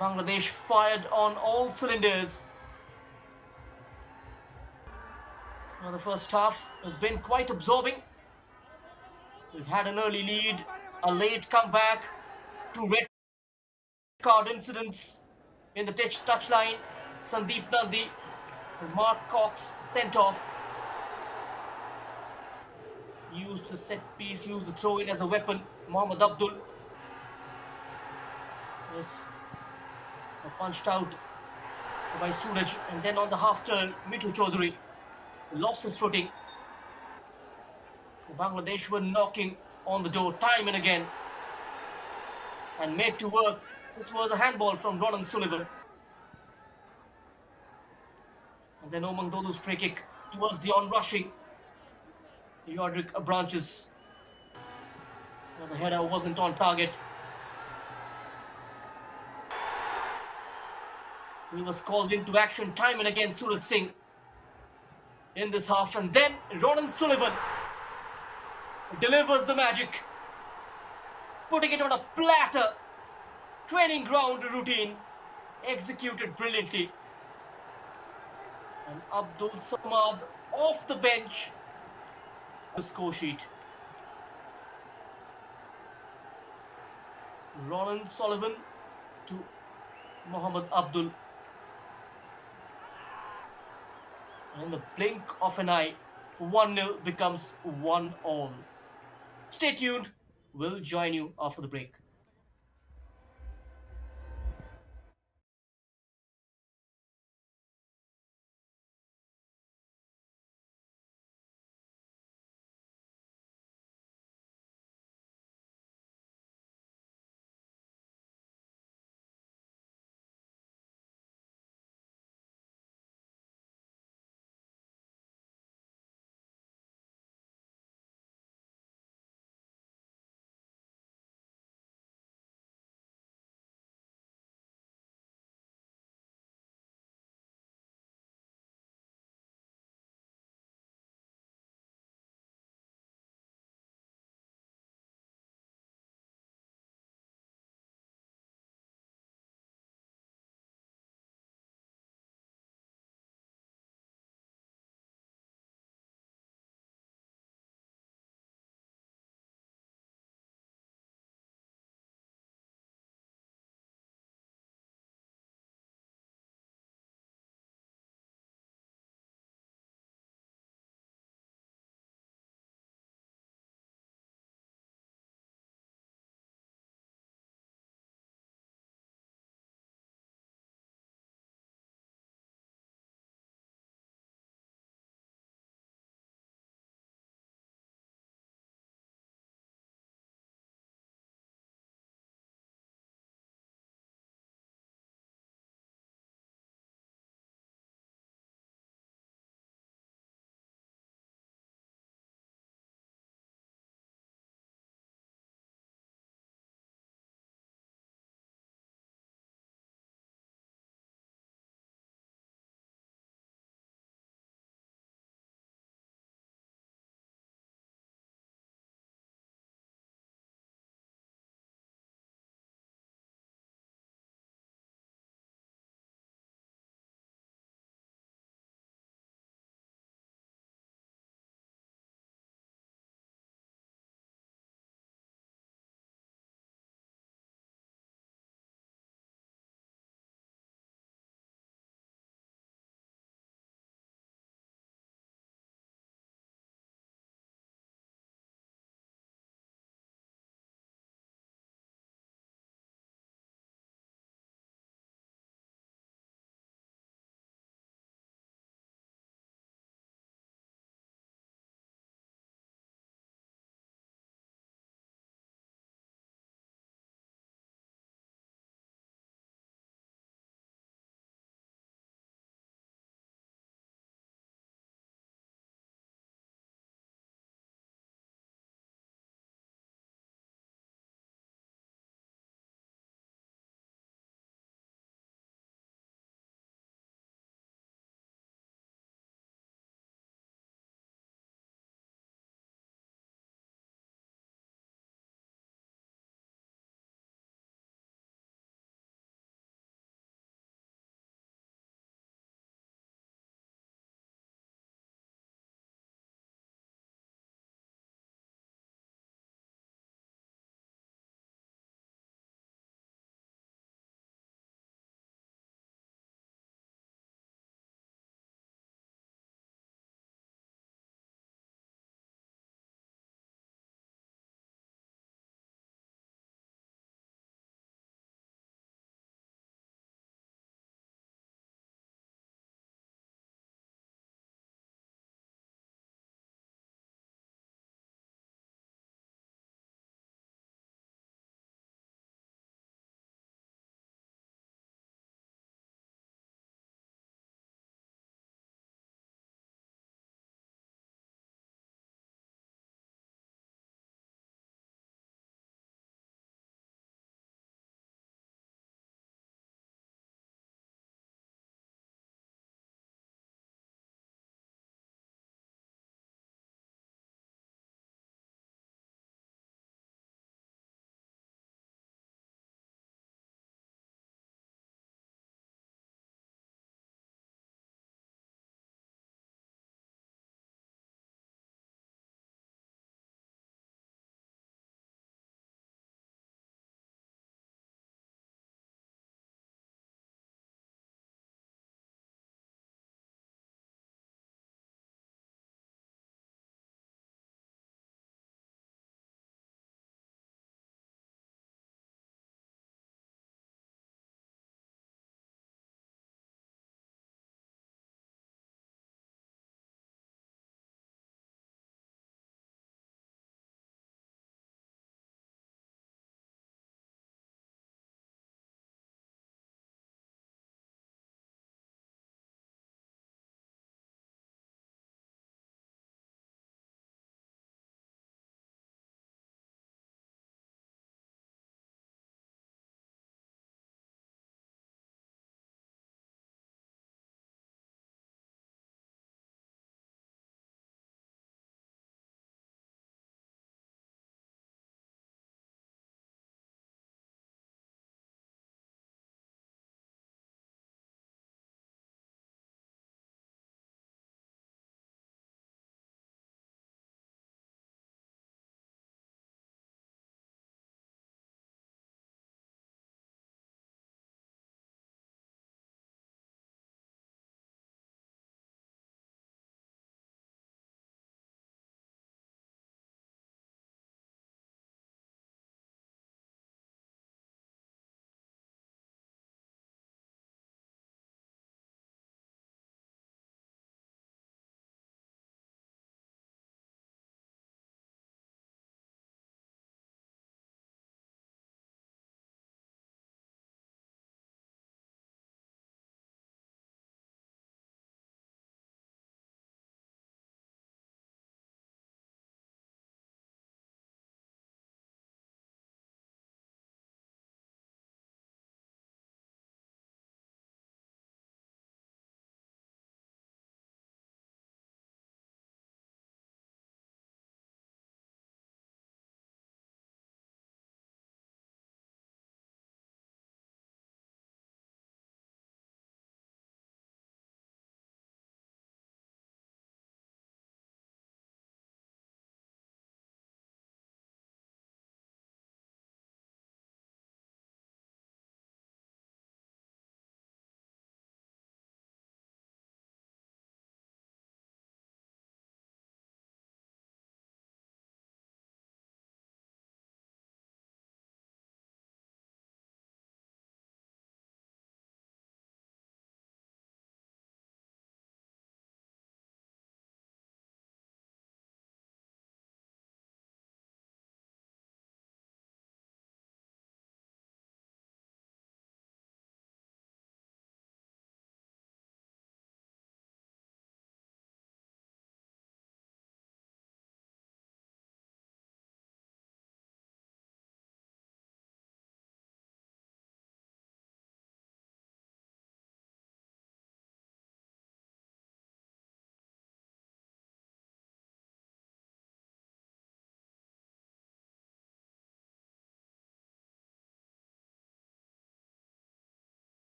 Bangladesh fired on all cylinders. Now the first half has been quite absorbing. We've had an early lead, a late comeback, two red card incidents in the touchline. Sandeep Nandi, Mark Cox sent off. Used the set piece, used the throw in as a weapon. Mohammad Abdul is punched out by Suraj, and then on the half turn, Mitu Chaudhary lost his footing. Bangladesh were knocking on the door time and again and made to work. This was a handball from Ronan Sullivan. And then Omang Dodu's free kick towards the onrushing Yodrik Branches. Well, the header wasn't on target. He was called into action time and again, Suraj Singh, in this half. And then Ronan Sullivan delivers the magic, putting it on a platter. Training ground routine, executed brilliantly. And Abdul Samad off the bench. The score sheet. Ronan Sullivan to Mohammad Abdul. And in the blink of an eye, 1-0 becomes 1-1. Stay tuned. We'll join you after the break.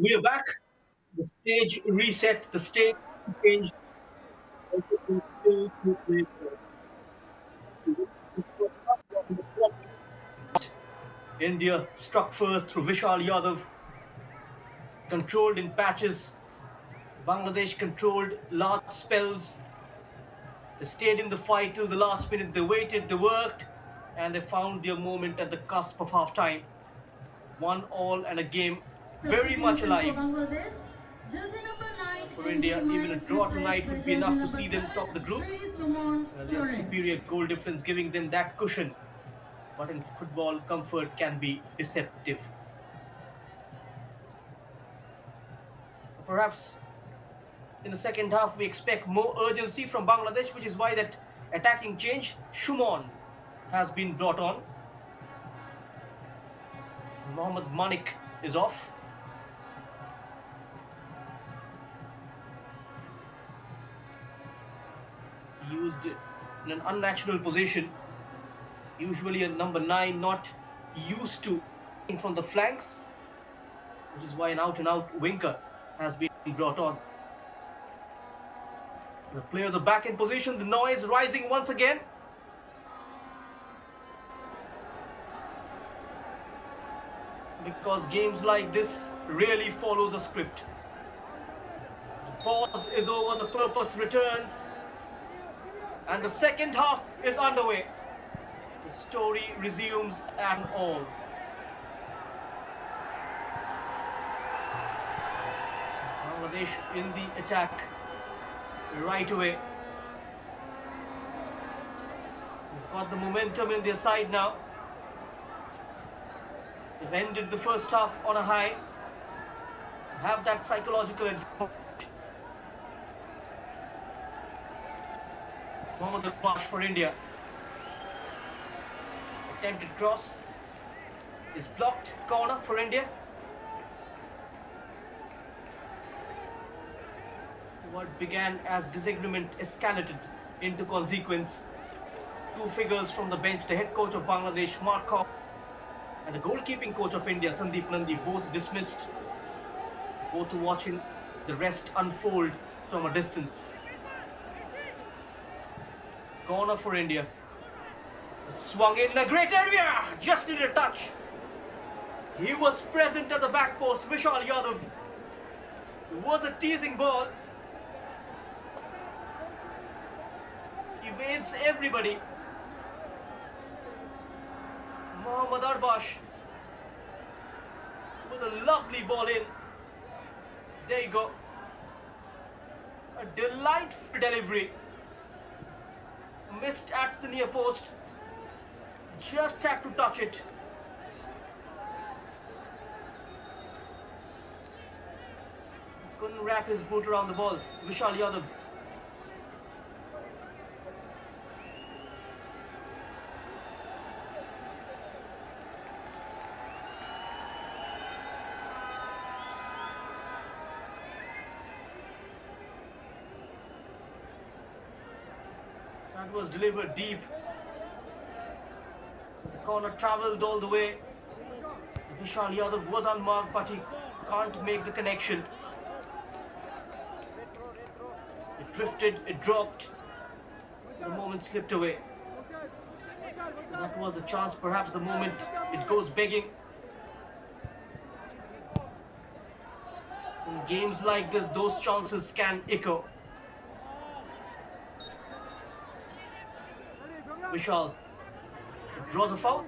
We are back. The stage reset, the stage changed. India struck first through Vishal Yadav, controlled in patches. Bangladesh controlled large spells. They stayed in the fight till the last minute. They waited, they worked, and they found their moment at the cusp of half time. 1-1 and a game very much alive. For India, even a draw tonight would be enough to see them top the group. Their superior goal difference giving them that cushion. But in football, comfort can be deceptive. Perhaps in the second half, we expect more urgency from Bangladesh, which is why that attacking change, Shumon, has been brought on. Mohammad Manik is off. Used in an unnatural position. Usually a number 9 not used to from the flanks, which is why an out-and-out winker has been brought on. The players are back in position, the noise rising once again. Because games like this really follows a script. The pause is over, the purpose returns. And the second half is underway. The story resumes and all. Bangladesh in the attack right away. They've got the momentum in their side now. They've ended the first half on a high. Have that psychological advantage. Mohammad Al-Bash for India. Attempted cross is blocked. Corner for India. What began as disagreement escalated into consequence. Two figures from the bench, the head coach of Bangladesh, Markov, and the goalkeeping coach of India, Sandeep Nandi, both dismissed. Both watching the rest unfold from a distance. Corner for India. Swung in a great area, just needed a touch. He was present at the back post, Vishal Yadav. It was a teasing ball. Evades everybody. Mohammad Arbash with a lovely ball in. There you go. A delightful delivery. Missed at the near post. Just had to touch it. Couldn't wrap his boot around the ball. Vishal Yadav. That was delivered deep. The corner travelled all the way. Vishal Yadav was unmarked, but he can't make the connection. It drifted, it dropped. The moment slipped away. That was the chance, perhaps the moment it goes begging. In games like this, those chances can echo. Vishal draws a foul.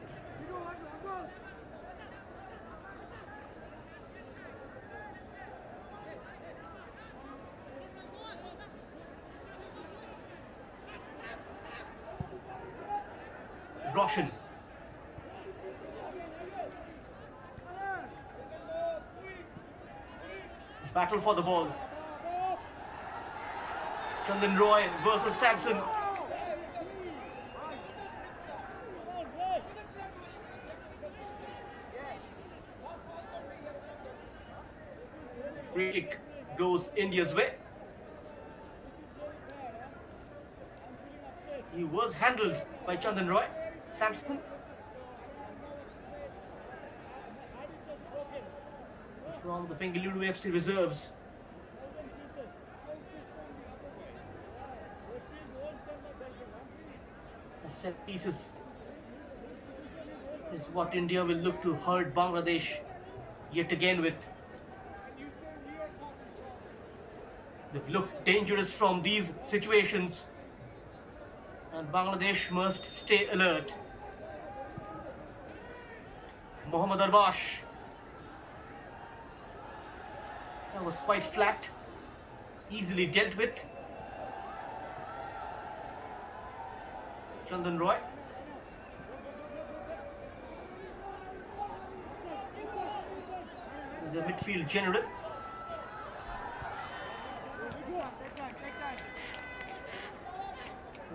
Roshan. Battle for the ball. Chandan Roy versus Samson. Free kick goes India's way. He was handled by Chandan Roy. Samson. from the Bengaluru FC reserves. Set pieces is what India will look to hurt Bangladesh yet again with. They've looked dangerous from these situations, and Bangladesh must stay alert. Mohammad Arbash. That was quite flat, easily dealt with. Chandan Roy. The midfield general.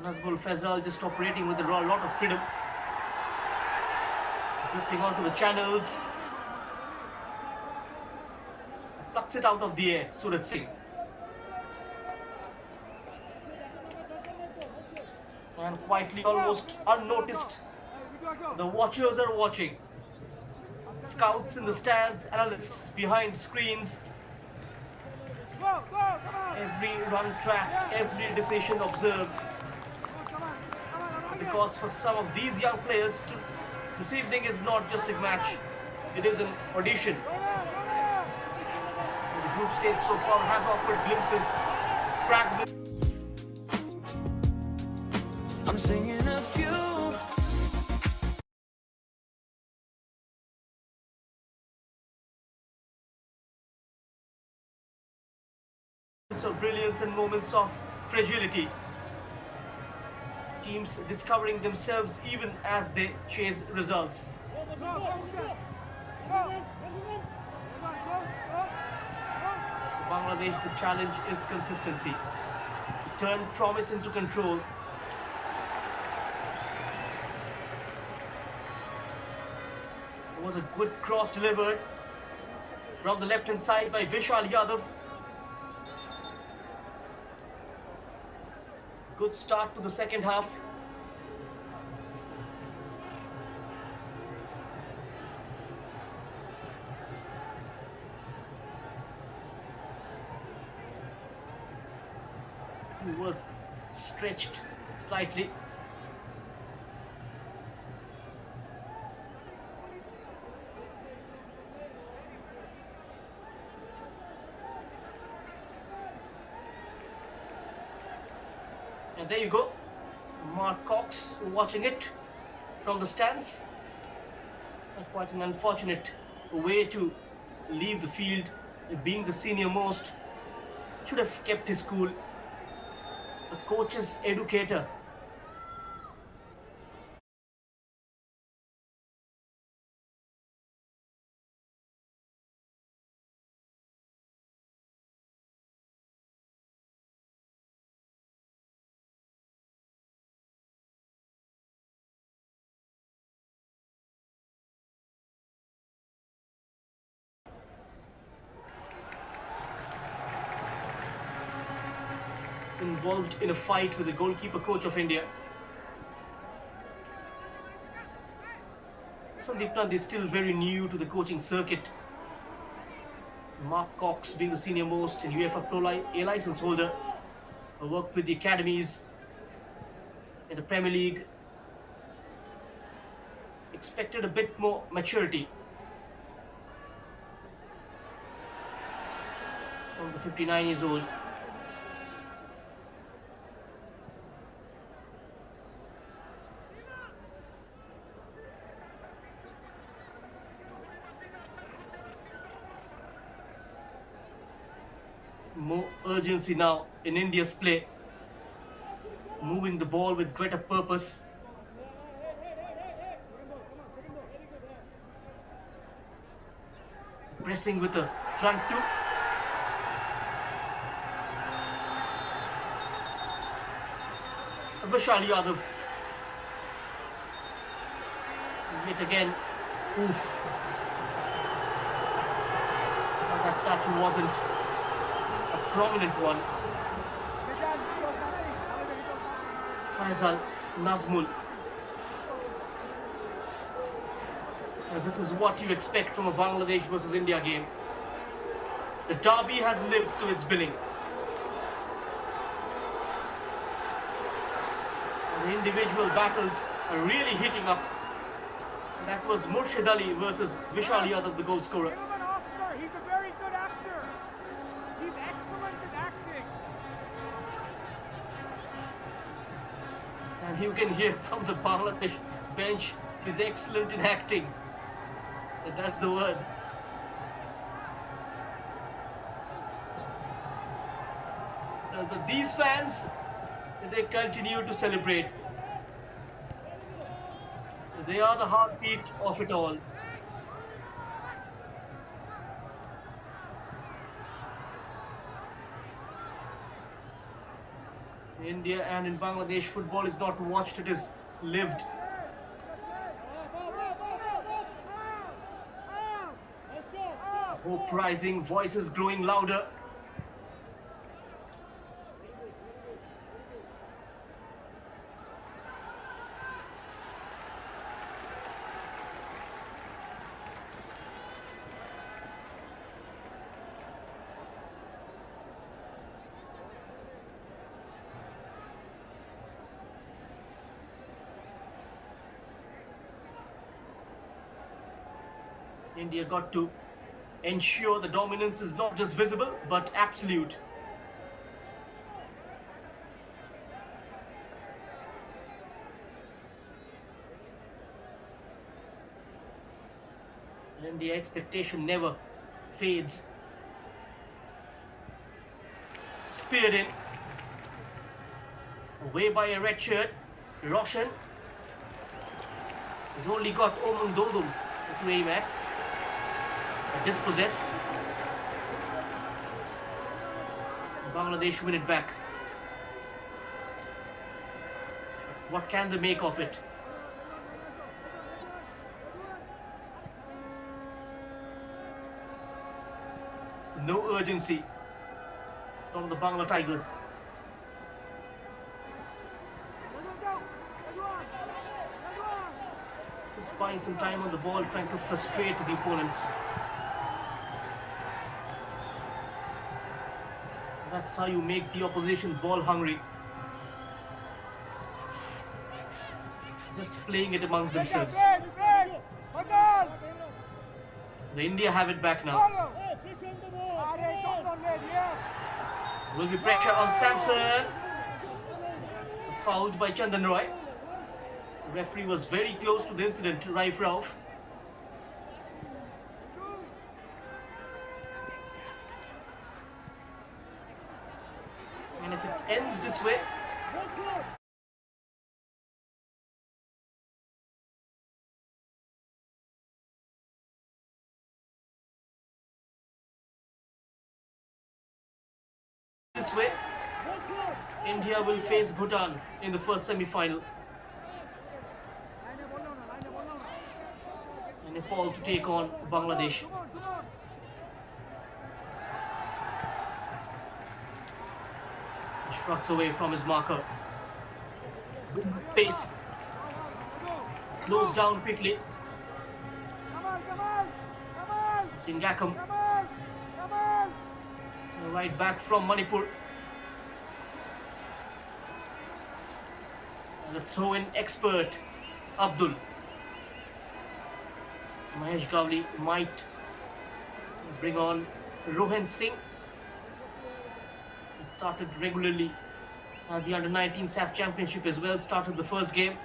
Nazmul Faisal just operating with a lot of freedom. Drifting onto the channels. Plucks it out of the air, Surat Singh. And quietly, almost unnoticed, the watchers are watching. Scouts in the stands, analysts behind screens. Every run track, every decision observed. Because for some of these young players, this evening is not just a match, it is an audition. The group stage so far has offered glimpses, fragments. I'm singing a few. Of brilliance and moments of fragility. Teams discovering themselves even as they chase results. Bangladesh, the challenge is consistency. To turn promise into control. It was a good cross delivered from the left-hand side by Vishal Yadav. Good start to the second half. He was stretched slightly. And there you go, Mark Cox watching it from the stands. Quite an unfortunate way to leave the field. Being the senior most, should have kept his cool. A coach's educator. Involved in a fight with the goalkeeper coach of India. Sandeep Nand is still very new to the coaching circuit. Mark Cox being the senior most and UEFA Pro A license holder. Worked with the academies in the Premier League. Expected a bit more maturity from the 59 years old. More urgency now in India's play. Moving the ball with greater purpose. Pressing with a front two. Vishal Yadav. Yet again. Oof. But that touch wasn't prominent one. Faisal Nazmul. This is what you expect from a Bangladesh versus India game. The derby has lived to its billing. The individual battles are really heating up. That was Murshid Ali versus Vishal Yadav, the goal scorer. Give him an Oscar. He's a very good actor. He's excellent at acting. And you can hear from the Bangladesh bench, he's excellent in acting. That's the word. But these fans, they continue to celebrate. They are the heartbeat of it all. In India and in Bangladesh, football is not watched, it is lived. Hope rising, voices growing louder. India got to ensure the dominance is not just visible but absolute. India expectation never fades. Speared in. Away by a red shirt. Roshan has only got Oman Dodum to aim at. Dispossessed. Bangladesh win it back. What can they make of it? No urgency from the Bangla Tigers. Just buying some time on the ball, trying to frustrate the opponents. That's how you make the opposition ball hungry. Just playing it amongst themselves. The India have it back now. Will be pressure on Samson. Fouled by Chandan Roy. The referee was very close to the incident, Raif Rauf. And if it ends this way, India will face Bhutan in the first semi-final. And Nepal to take on Bangladesh. He shrugs away from his marker. Pace. Close down quickly. Tingakam. Right back from Manipur. The throw-in expert, Abdul. Mahesh Gowli might bring on Rohan Singh. He started regularly at the Under-19 SAFF Championship as well, started the first game.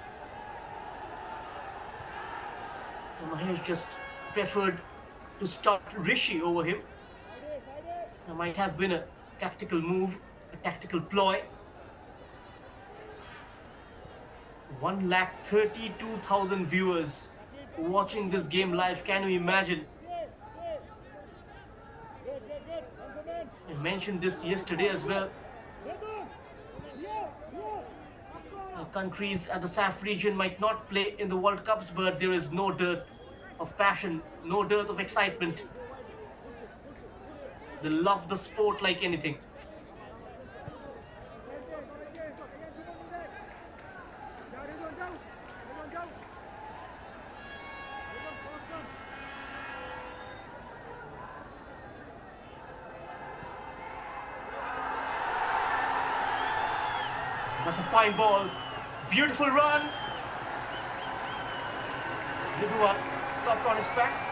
And Mahesh just preferred to start Rishi over him. That might have been a tactical move, a tactical ploy. 132,000 viewers watching this game live. Can you imagine? I mentioned this yesterday as well. Countries at the SAFF region might not play in the World Cups, but there is no dearth of passion, no dearth of excitement. They love the sport like anything. That's a fine ball. Beautiful run. Ridwan stopped on his tracks.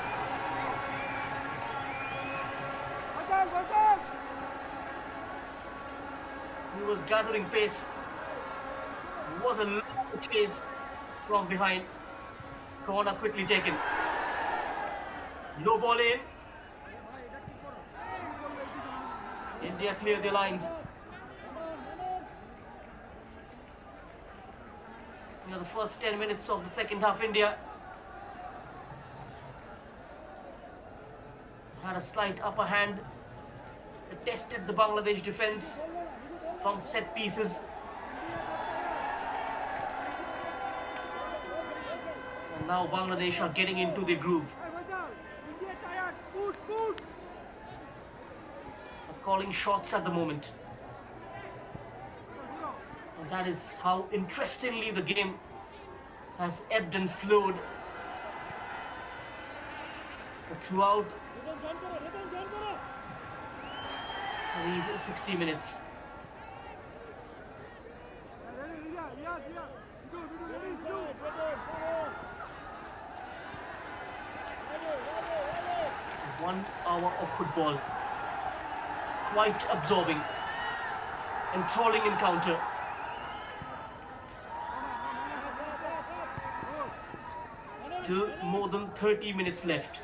He was gathering pace. It was a long chase from behind. Corner quickly taken. Low ball in. India clear their lines. The first 10 minutes of the second half, India had a slight upper hand. It tested the Bangladesh defense from set pieces. And now Bangladesh are getting into the groove. Calling shots at the moment. And that is how interestingly the game has ebbed and flowed throughout these 60 minutes. One hour of football. Quite absorbing, enthralling encounter. Still more than 30 minutes left.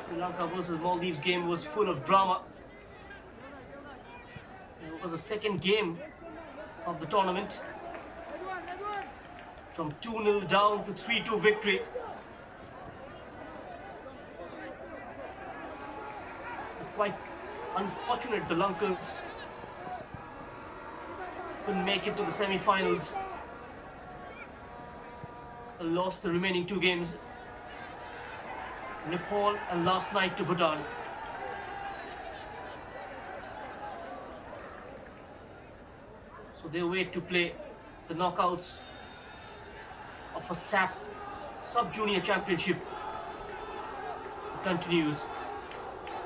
Sri Lanka versus Maldives game was full of drama. It was the second game of the tournament. From 2-0 down to 3-2 victory. Quite unfortunate the Lankans couldn't make it to the semi-finals. And lost the remaining two games. Nepal and last night to Bhutan. So they wait to play the knockouts of a SAFF Sub-Junior Championship. It continues.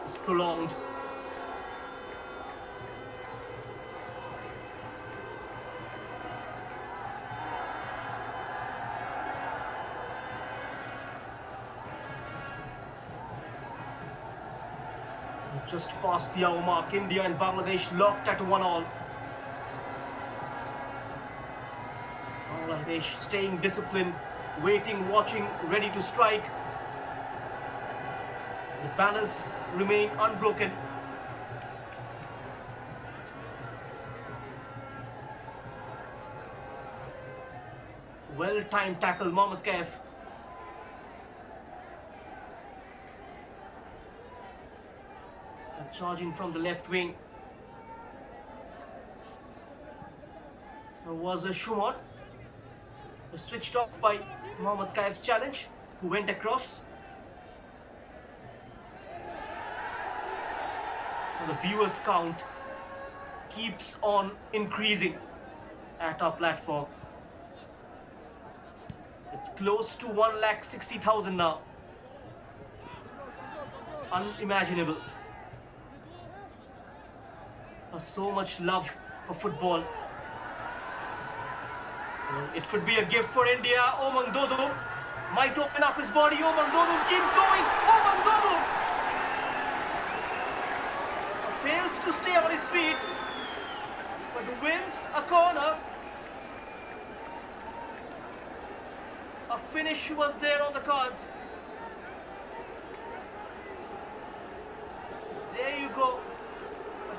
It's prolonged. Just past the hour mark, India and Bangladesh locked at 1-1. Bangladesh staying disciplined, waiting, watching, ready to strike. The banners remain unbroken. Well-timed tackle, Mohammad Kaif. Charging from the left wing. There was a Shumon. Switched off by Mohammad Kaif's challenge, who went across. And the viewers count keeps on increasing at our platform. It's close to 1,60,000 now. Unimaginable. So much love for football. It could be a gift for India. Omang Dodum might open up his body. Omang Dodum keeps going. Omang Dodum fails to stay on his feet, but wins a corner. A finish was there on the cards. There you go.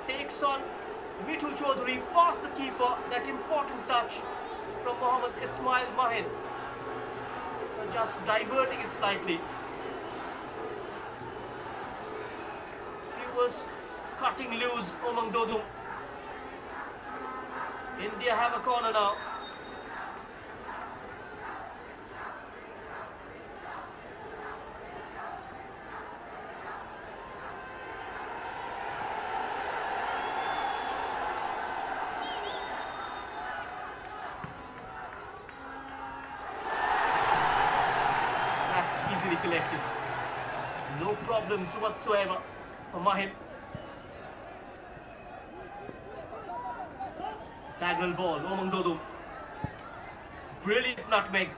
Takes on Mithu Chaudhary past the keeper. That important touch from Mohammad Ismail Mahin. Just diverting it slightly. He was cutting loose Omang Dodum. India have a corner now. collected. No problems whatsoever for Mahim. Diagonal ball, Omang Dodum. Brilliant nutmeg.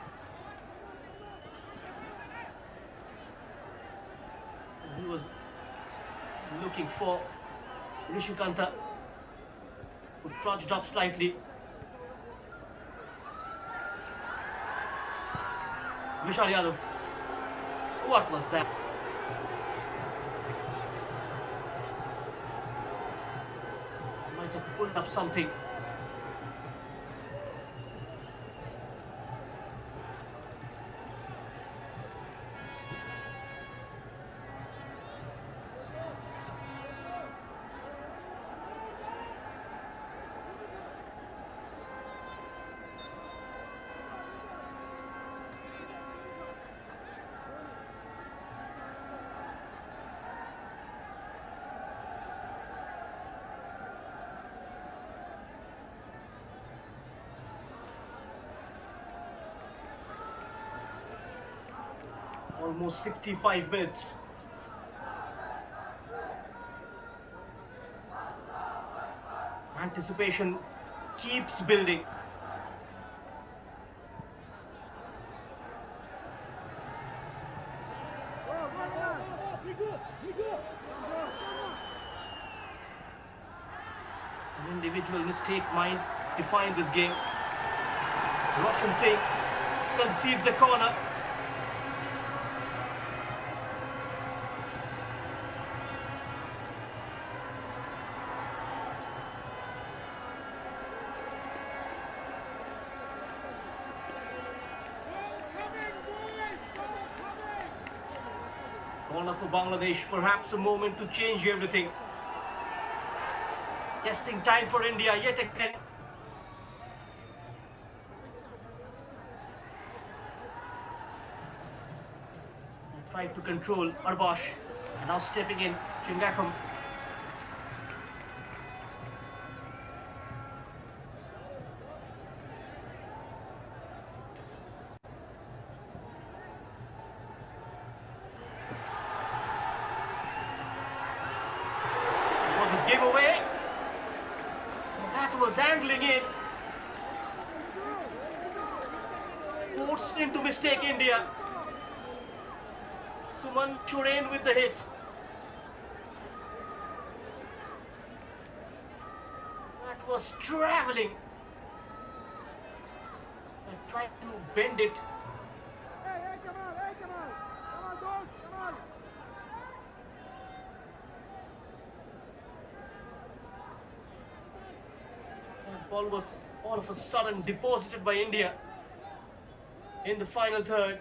He was looking for Rishikanta, who trudged up slightly. Vishal Yadav. What was that? Might have pulled up something. Almost 65 minutes. Anticipation keeps building. An individual mistake might define this game. Roshan Singh concedes a corner. Corner for Bangladesh, perhaps a moment to change everything. Testing time for India yet again. Tried to control Arbash, and now stepping in, Chingakam. Giveaway. That was angling in. Forced into mistake India. Suman Churain with the hit. That was traveling. I tried to bend it. Hey, come on, come on. Come on, dogs, come on. That ball was all of a sudden deposited by India in the final third.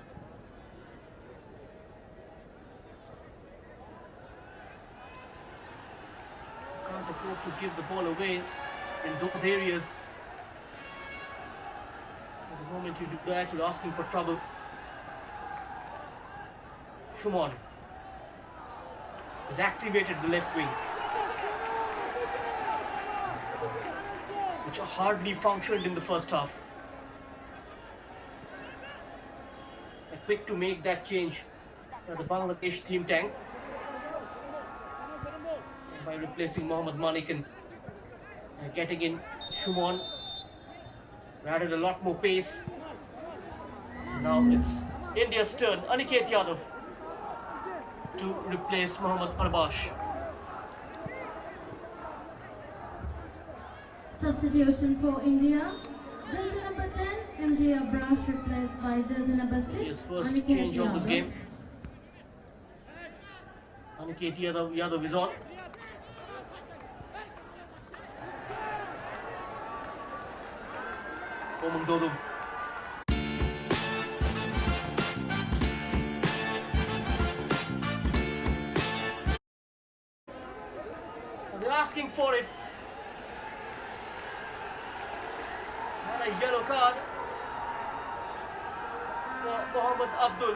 Can't afford to give the ball away in those areas. At the moment you do that, you're asking for trouble. Shumon has activated the left wing, which hardly functioned in the first half. Quick to make that change the Bangladesh team tank by replacing Mohammad Manik and getting in Shumon. Added a lot more pace. Now it's India's turn. Aniket Yadav to replace Mohammad Arbash. Substitution for India. Jersey number 10, MD Abrash replaced by jersey number 6. His first Aniket change of this Yadav. game. Aniket Yadav is on. Omang Dodum. They're asking for it. And a yellow card for Mohammad Abdul.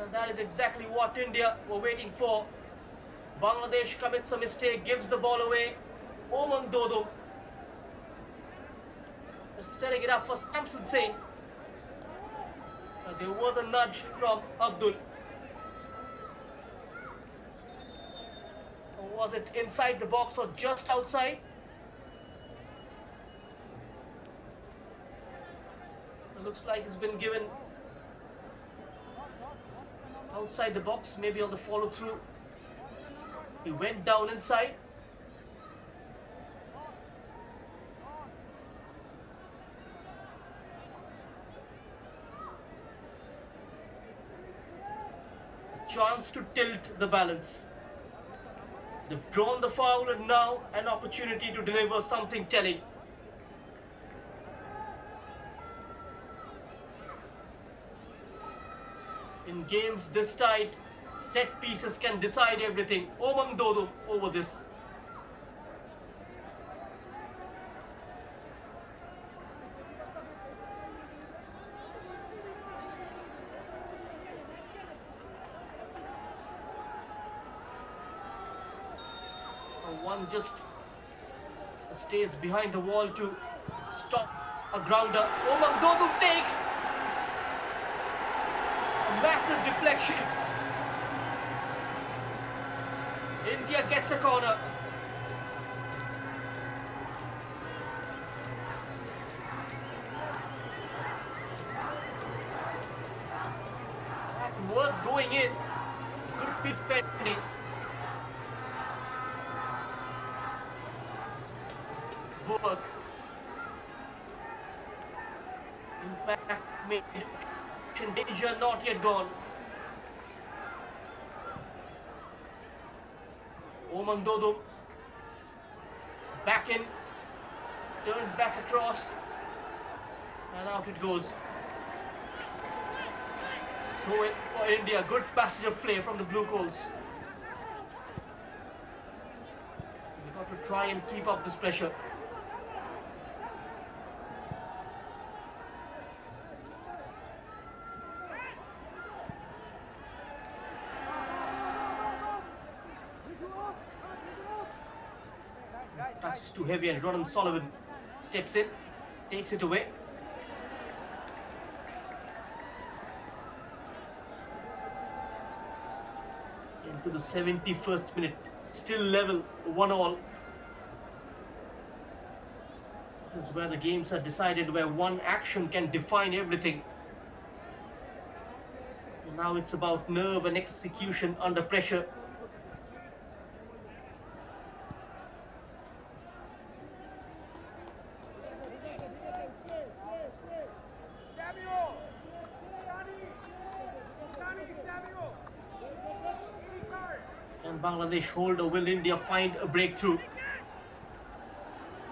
And that is exactly what India were waiting for. Bangladesh commits a mistake, gives the ball away. Omang Dodum is setting it up for Samson Singh. There was a nudge from Abdul. Or was it inside the box or just outside? It looks like it's been given outside the box, maybe on the follow through. He went down inside. A chance to tilt the balance. They've drawn the foul and now an opportunity to deliver something telling. In games this tight, set pieces can decide everything. Omang Dodum over this. One just stays behind the wall to stop a grounder. Omang Dodum takes a massive deflection. India gets a corner. That was going in. Good pitch pending. Work. Impact made. Danger not yet gone. Omang Dodum back in, turned back across, and out it goes. Throw in for India. Good passage of play from the Blue Coats. They got to try and keep up this pressure. That's too heavy and Ronan Sullivan steps in, takes it away. Into the 71st minute, still level, 1-1. This is where the games are decided, where one action can define everything. And now it's about nerve and execution under pressure. Can Bangladesh hold or will India find a breakthrough?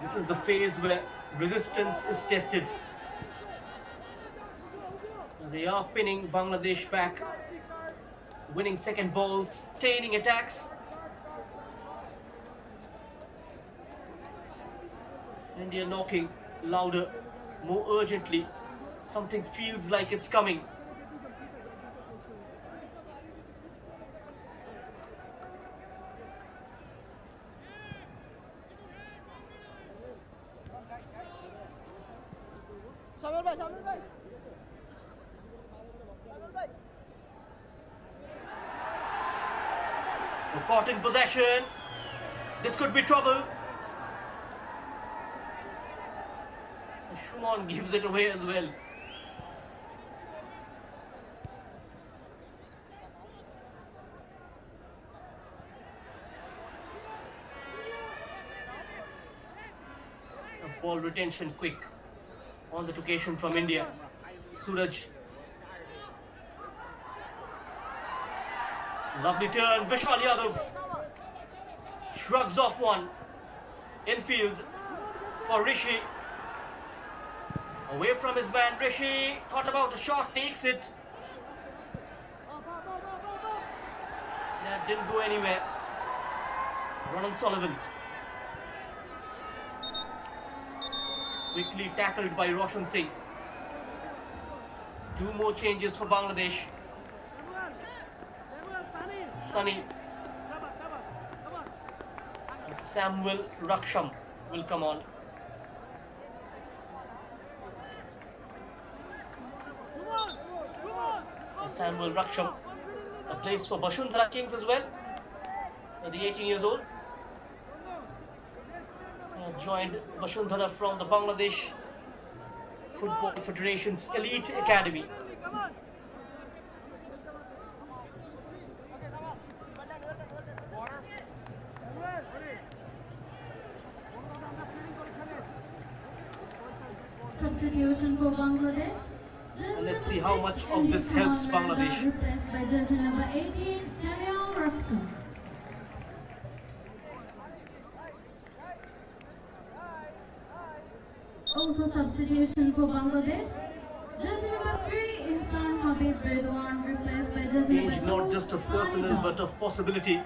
This is the phase where resistance is tested. They are pinning Bangladesh back, winning second balls, sustaining attacks. India knocking louder, more urgently. Something feels like it's coming. Caught in possession. This could be trouble. Shumon gives it away as well. A ball retention quick on that occasion from India. Suraj. Lovely turn. Vishal Yadav shrugs off one. Infield for Rishi. Away from his man, Rishi. Thought about a shot, takes it. That didn't go anywhere. Ronan Sullivan. Quickly tackled by Roshan Singh. Two more changes for Bangladesh. Sunny and Samuel Raksham will come on. Samuel Raksham, a place for Basundhara Kings as well. The 18 years old. Joined Basundhara from the Bangladesh Football Federation's Elite Academy. Substitution for Bangladesh. And let's see how much of this helps Bangladesh. Replaced by jersey number 18, Samuel Raksham. Also substitution for Bangladesh. Jersey number 3, Ihsan Habib Redwan, replaced by jersey number Change 2, not just of personnel Aida. but of possibility.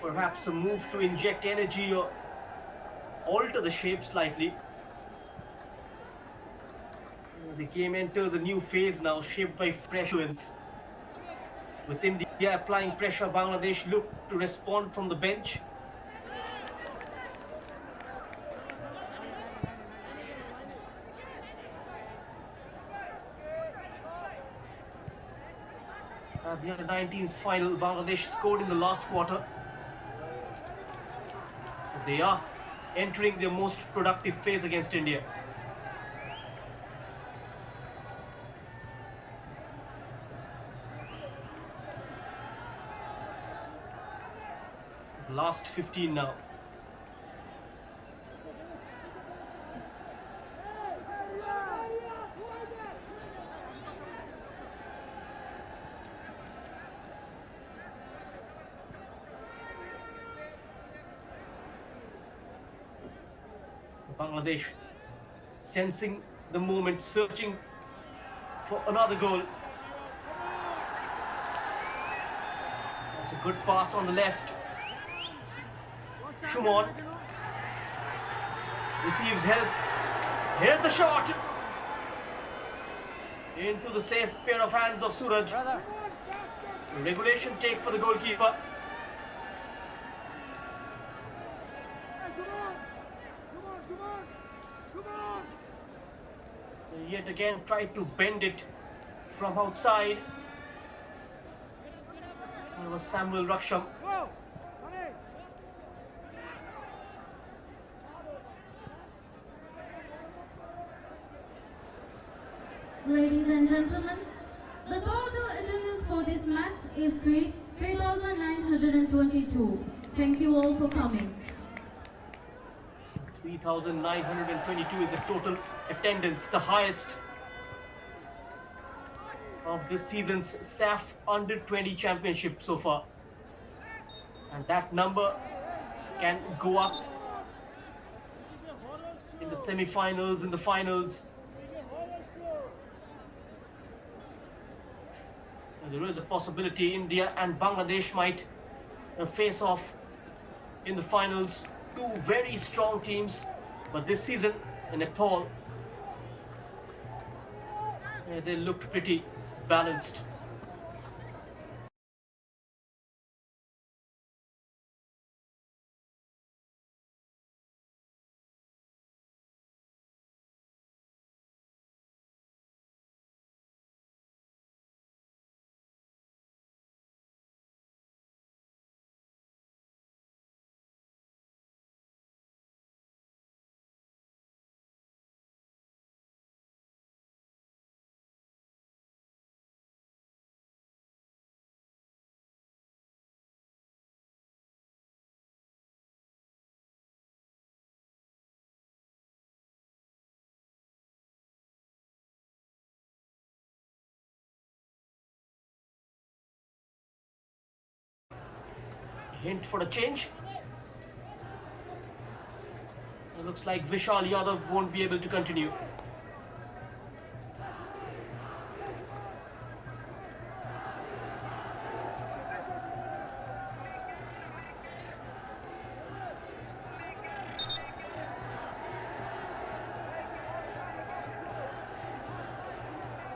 Perhaps a move to inject energy or alter the shape slightly. The game enters a new phase now, shaped by fresh wins. With India applying pressure, Bangladesh look to respond from the bench. At the under-19s final, Bangladesh scored in the last quarter. They are entering their most productive phase against India. Last 15 now. Bangladesh sensing the moment, searching for another goal. That's a good pass on the left. Shumon receives help. Here's the shot. Into the safe pair of hands of Suraj. Regulation take for the goalkeeper. Yet again tried to bend it from outside. It was Samuel Raksham. Ladies and gentlemen, the total attendance for this match is 3,922. Thank you all for coming. 3,922 is the total attendance, the highest of this season's SAFF Under-20 Championship so far. And that number can go up in the semi-finals, in the finals. And there is a possibility India and Bangladesh might face off in the finals. Two very strong teams, but this season in Nepal, they looked pretty balanced. Hint for a change. It looks like Vishal Yadav won't be able to continue.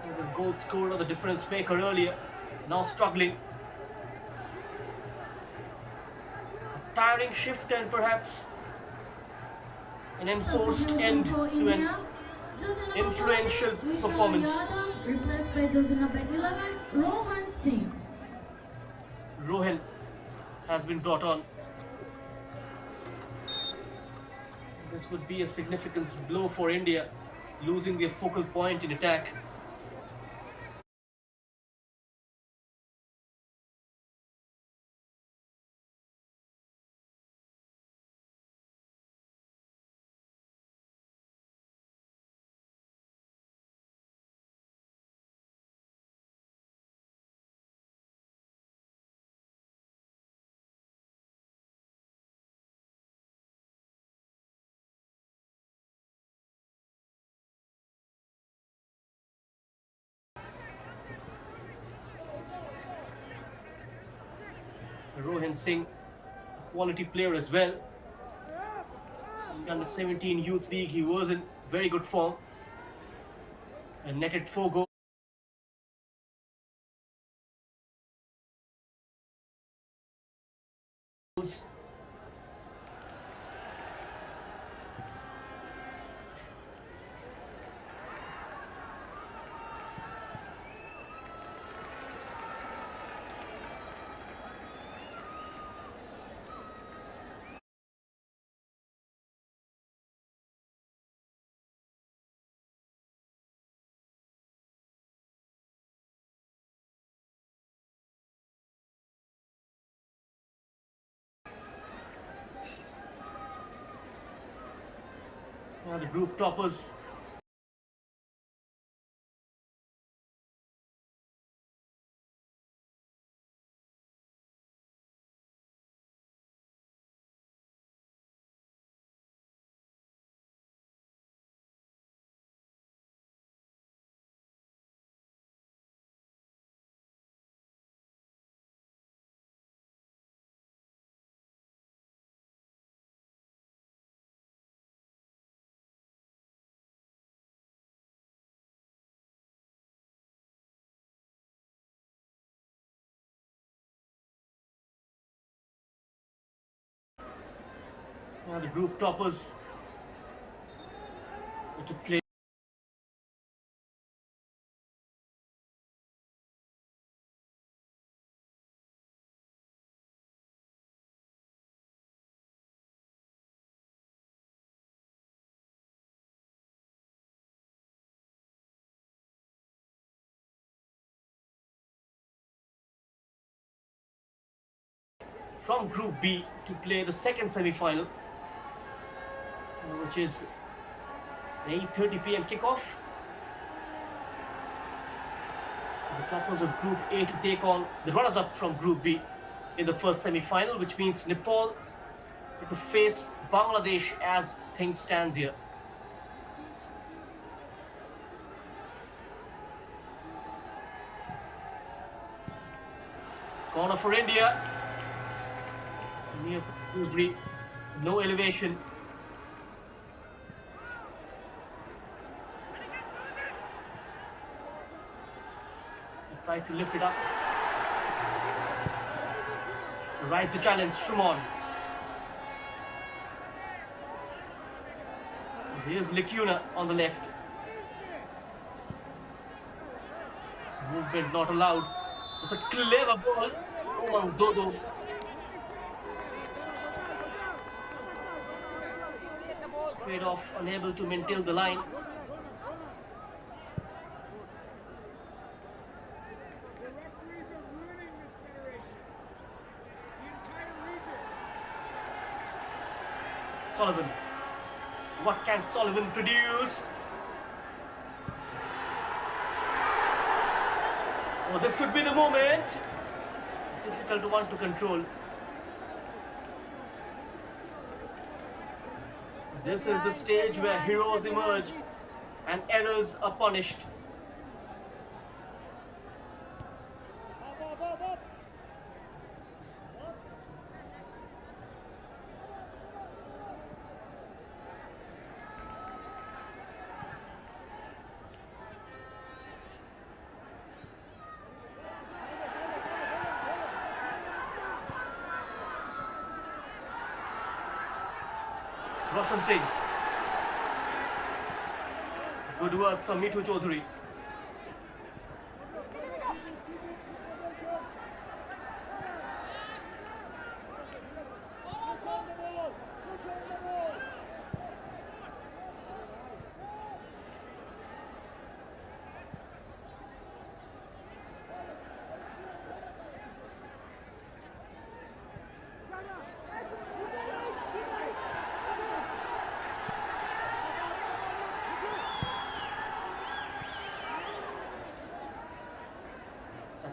The goal scored or the difference maker earlier, now struggling. Tiring shift and perhaps an enforced end to an influential performance. replaced by jersey number 11, Rohan Singh. Rohan has been brought on. This would be a significant blow for India, losing their focal point in attack. Rohan Singh, a quality player as well. In the under-17 youth league, he was in very good form and netted 4 goals. Now the group toppers. Now the group toppers to play. From Group B to play the second semi-final, which is an 8:30 p.m. kickoff. The toppers of Group A to take on the runners-up from Group B in the first semi-final, which means Nepal to face Bangladesh as things stands here. Corner for India. Near delivery, no elevation. Try to lift it up. Rise the challenge, Shumon. Here's Lacuna on the left. Movement not allowed. It's a clever ball. Oman Dodo. Straight off, unable to maintain the line. Sullivan. What can Sullivan produce? Oh, this could be the moment. Difficult one to control. This is the stage where heroes emerge and errors are punished. Roshan Singh. Good work from Mithu Chaudhary.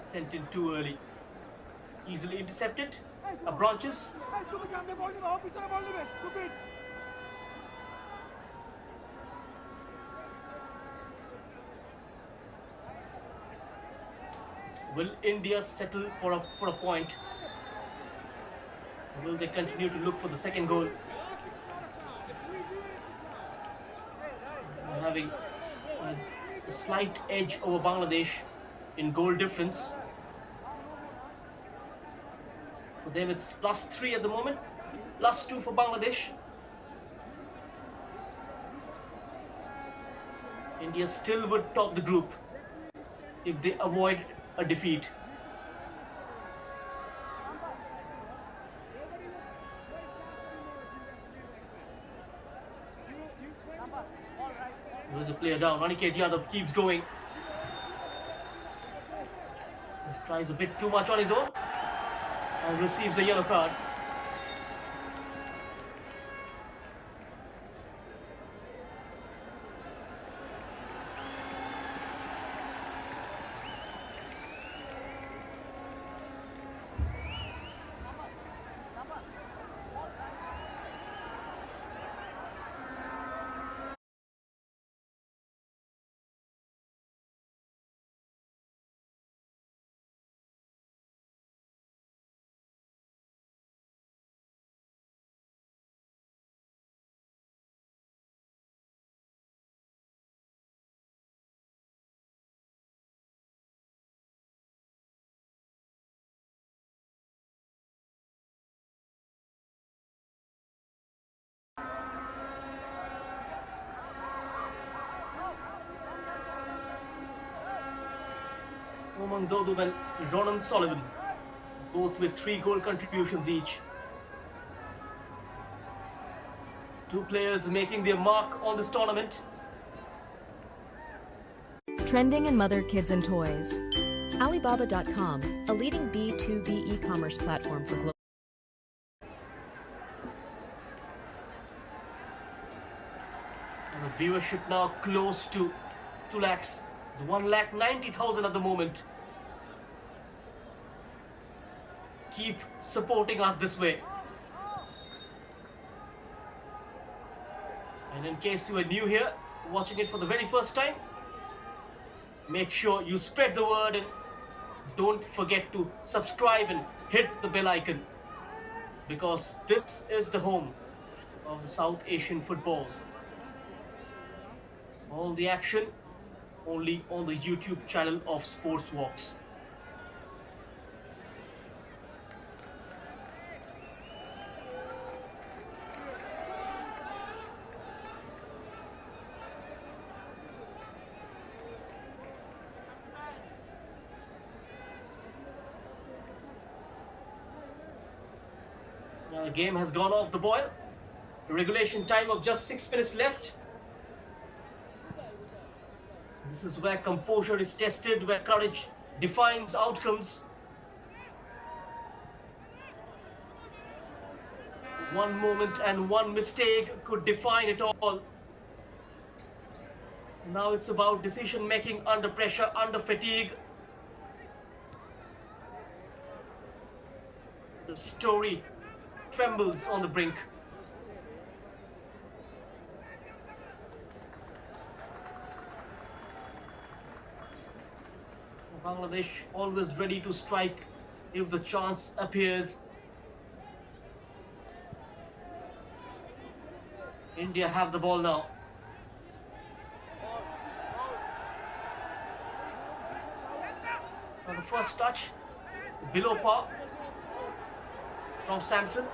Sent in too early. Easily intercepted. Branches. Hey, stupid, सामने ball नहीं भाग, पीछे ball नहीं भेज, stupid. Will India settle for a point? Will they continue to look for the second goal? Having a slight edge over Bangladesh in goal difference. For them it's +3 at the moment, +2 for Bangladesh. India still would top the group if they avoid a defeat. There's a player down. Aniket Yadav keeps going. He tries a bit too much on his own and receives a yellow card. Umang Dodu and Ronan Sullivan, both with 3 goal contributions each. Two players making their mark on this tournament. Trending in mother, kids, and toys. Alibaba.com, a leading B2B e-commerce platform for global. And the viewership now close to 2 lakhs. It's 1,90,000 at the moment. Keep supporting us this way. And in case you are new here, watching it for the very first time, make sure you spread the word and don't forget to subscribe and hit the bell icon, because this is the home of the South Asian football. All the action only on the YouTube channel of Sports Walks. Now the game has gone off the boil. Regulation time of just 6 minutes left. This is where composure is tested, where courage defines outcomes. One moment and one mistake could define it all. Now it's about decision making under pressure, under fatigue. The story trembles on the brink. Bangladesh always ready to strike if the chance appears. India have the ball now. On the first touch, below par from Samson.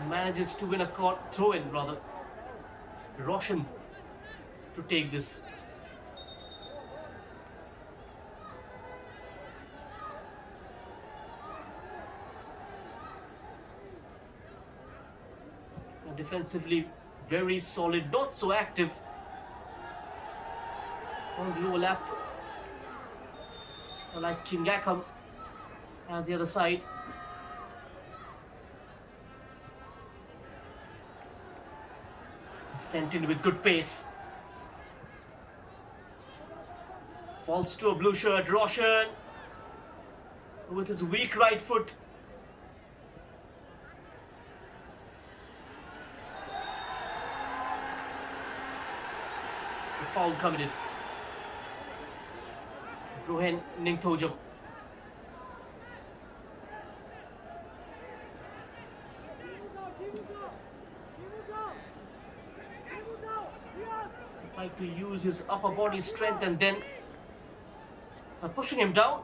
Manages to win a throw-in rather. Roshan to take this. Defensively very solid, not so active on the overlap. Like Chingakam at the other side. Sent in with good pace. Falls to a blue shirt, Roshan. with his weak right foot. The foul committed. Rohan Ningthojam. Tried to use his upper body strength and then pushing him down.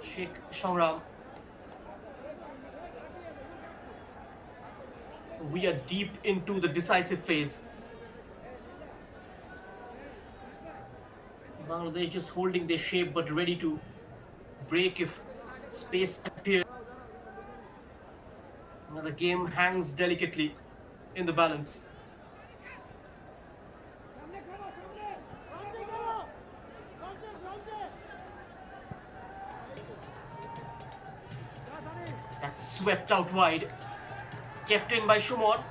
Sheikh Shangram. We are deep into the decisive phase. Bangladesh just holding their shape but ready to break if space appears. Now the game hangs delicately in the balance. That's swept out wide. Kept in by Shumon.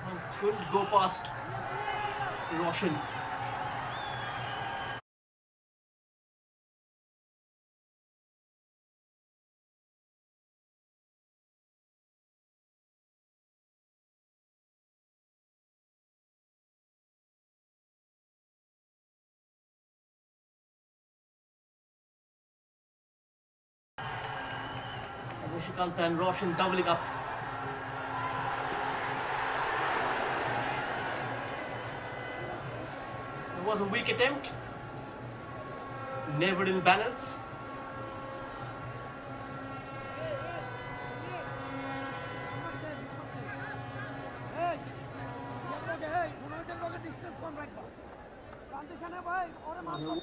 And couldn't go past Roshan. Nishikanta and Roshan doubling up. It was a weak attempt. Never in balance.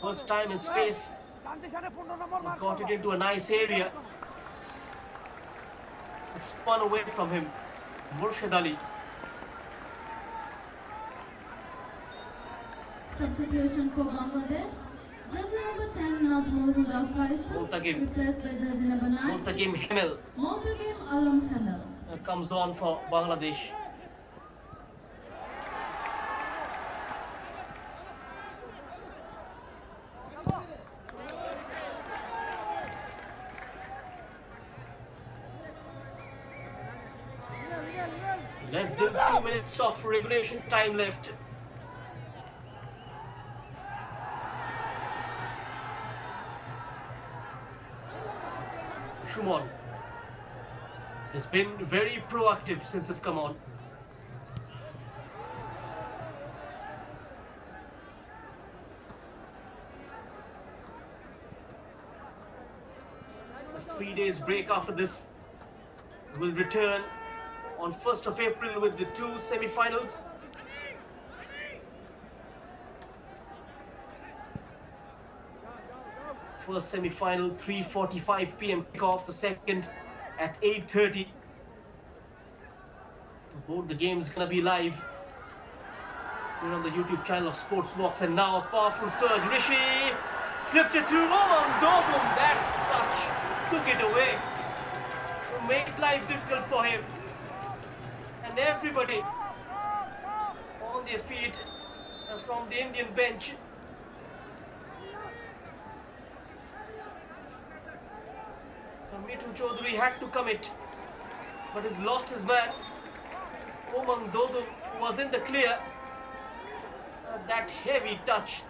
First time in space. He got it into a nice area. Spun away from him. Murshid Ali. Substitution for Bangladesh. Jersey number 10 Nazmul Faisal, Multaqim. replaced by jersey number 9. Multaqim Hemel Multaqim Alam Hamel. comes on for Bangladesh. Less than 2 minutes of regulation time left. Shumon has been very proactive since it's come on. A 3 days break after this will return on 1st of April with the 2 semi-finals. First semi-final 3:45 p.m. kickoff, the second at 8:30. Both the games gonna be live here on the YouTube channel of Sports Box. And now a powerful surge. Rishi slipped it through. Oh, Dogum, that touch took it away. Made life difficult for him. And everybody on their feet from the Indian bench. Mitu Chaudhary had to commit, but he's lost his man. Omang Dodum was in the clear. That heavy touch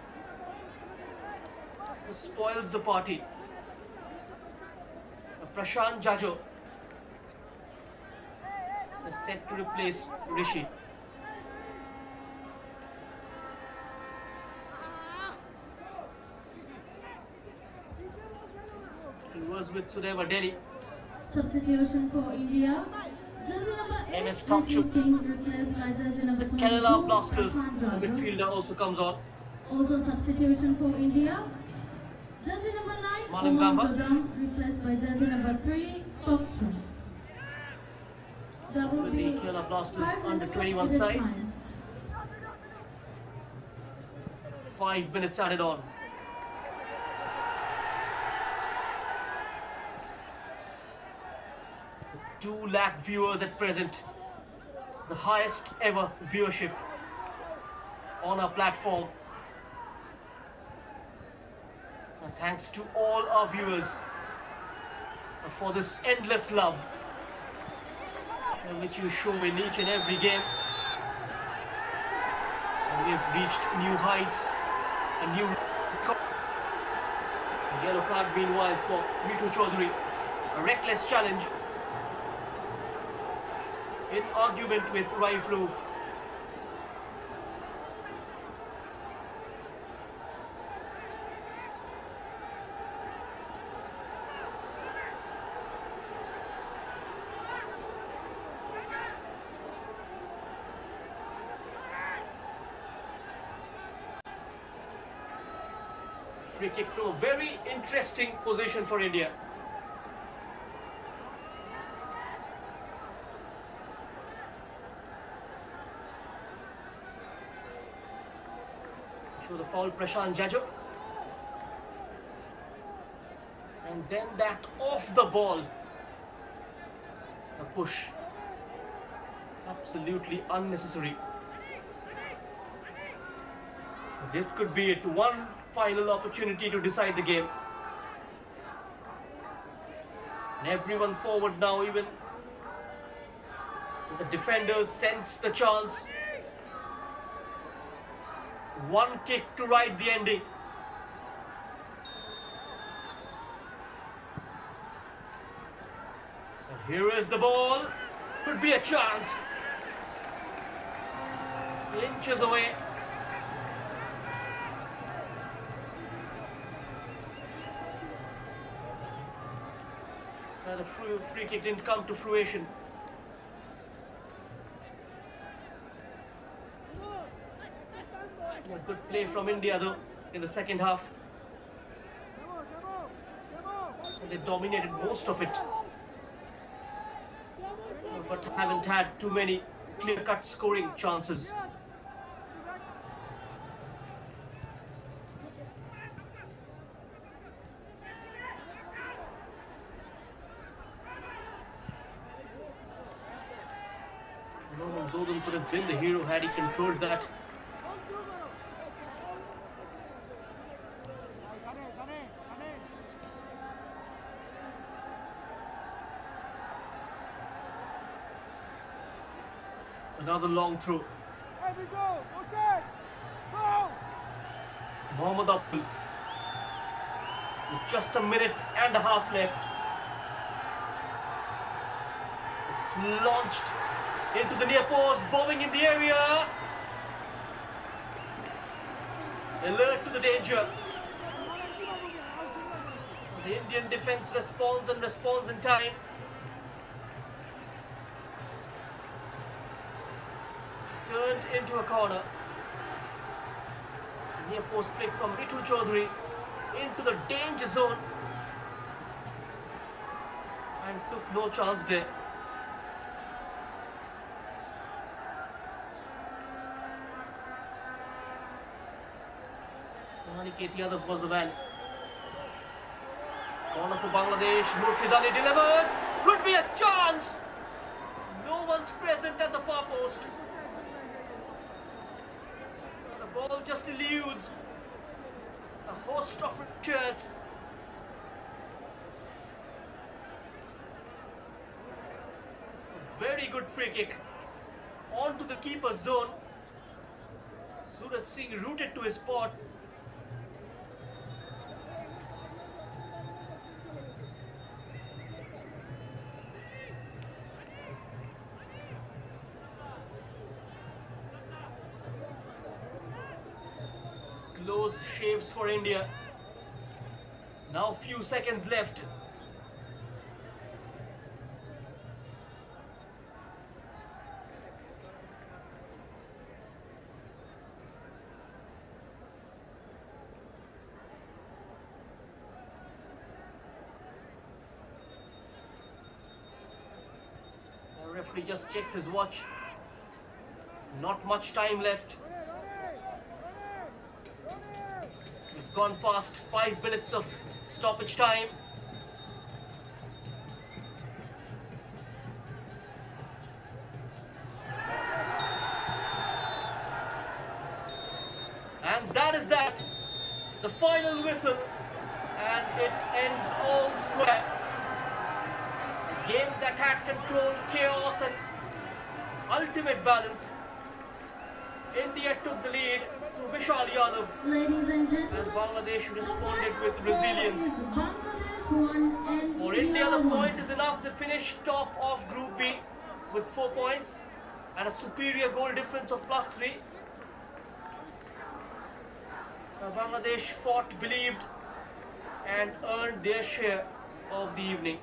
spoils the party. Prashant Jajo is set to replace Rishi. He was with Sudeva Delhi. Substitution for India. Jersey number 8, MS Tokchuk. Rishi Singh, replaced by jersey number 22. Kerala Blasters Prashant Jajo. midfielder also comes on. Also substitution for India. Jersey number 9, Malim Umar Gamba. Gadam, replaced by jersey number 3, Tokchuk. That will With be the Kerala Blasters 5 under minutes of 21 added side. time. 5 minutes added on. The 2 lakh viewers at present. The highest ever viewership on our platform. Thanks to all our viewers for this endless love which you show in each and every game. And we have reached new heights, a new yellow card meanwhile for Mitu Chaudhary. A reckless challenge in argument with Raif Roof. Free kick from a very interesting position for India. Show the foul, Prashant Jajo. And then that off the ball. A push. Absolutely unnecessary. This could be it. One final opportunity to decide the game. And everyone forward now, even the defenders sense the chance. One kick to write the ending. And here is the ball. Could be a chance. Inches away. The free kick didn't come to fruition. A good play from India though in the second half. And they dominated most of it, but haven't had too many clear-cut scoring chances. Norman Dodon could have been the hero had he controlled that. Another long throw. Here we go. Okay. Go. Mohammad Abdul. With just a minute and a half left. It's launched into the near post, bombing in the area. Alert to the danger. The Indian defense responds and responds in time. Turned into a corner. Near post flick from Mitu Chaudhary into the danger zone. And took no chance there. Aniket Yadav was the man. Corner for Bangladesh. Murshid Ali delivers. Would be a chance. No one's present at the far post. The ball just eludes a host of Richards. A very good free kick onto the keeper's zone. Suraj Singh rooted to his spot. Close shaves for India. Now few seconds left. The referee just checks his watch. Not much time left. We've gone past 5 minutes of stoppage time. And that is that. The final whistle. and it ends all square. A game that had control, chaos and ultimate balance. India took the lead through Vishal Yadav, Ladies and and gentlemen, Bangladesh responded with the score resilience. is Bangladesh 1 and For India, the 1. point is enough. They finished top of Group B with 4 points and a superior goal difference of +3. Bangladesh fought, believed, and earned their share of the evening.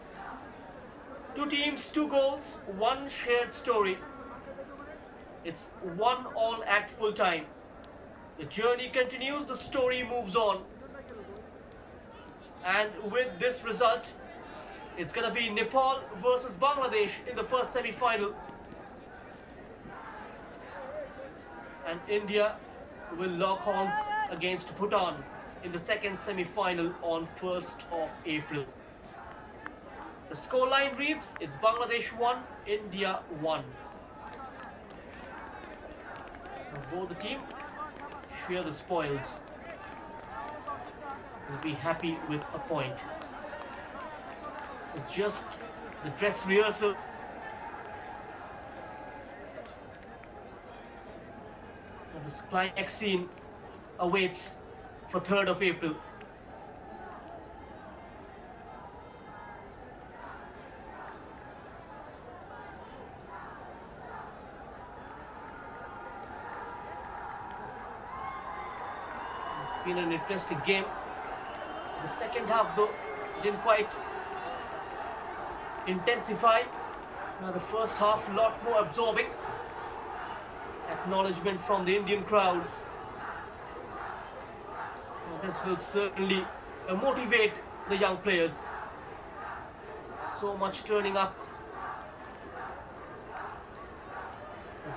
2 teams, 2 goals, 1 shared story. It's 1-1 at full time. The journey continues, the story moves on. And with this result, it's going to be Nepal versus Bangladesh in the first semi-final. And India will lock horns against Bhutan in the second semi-final on 1st of April. The scoreline reads, it's Bangladesh 1, India 1. Now both the team share the spoils. Will be happy with a point. It's just the dress rehearsal. And this climax scene awaits for 3rd of April. It's been an interesting game. The second half, though, didn't quite intensify. Now the first half, a lot more absorbing. Acknowledgement from the Indian crowd. Now this will certainly motivate the young players. So much turning up.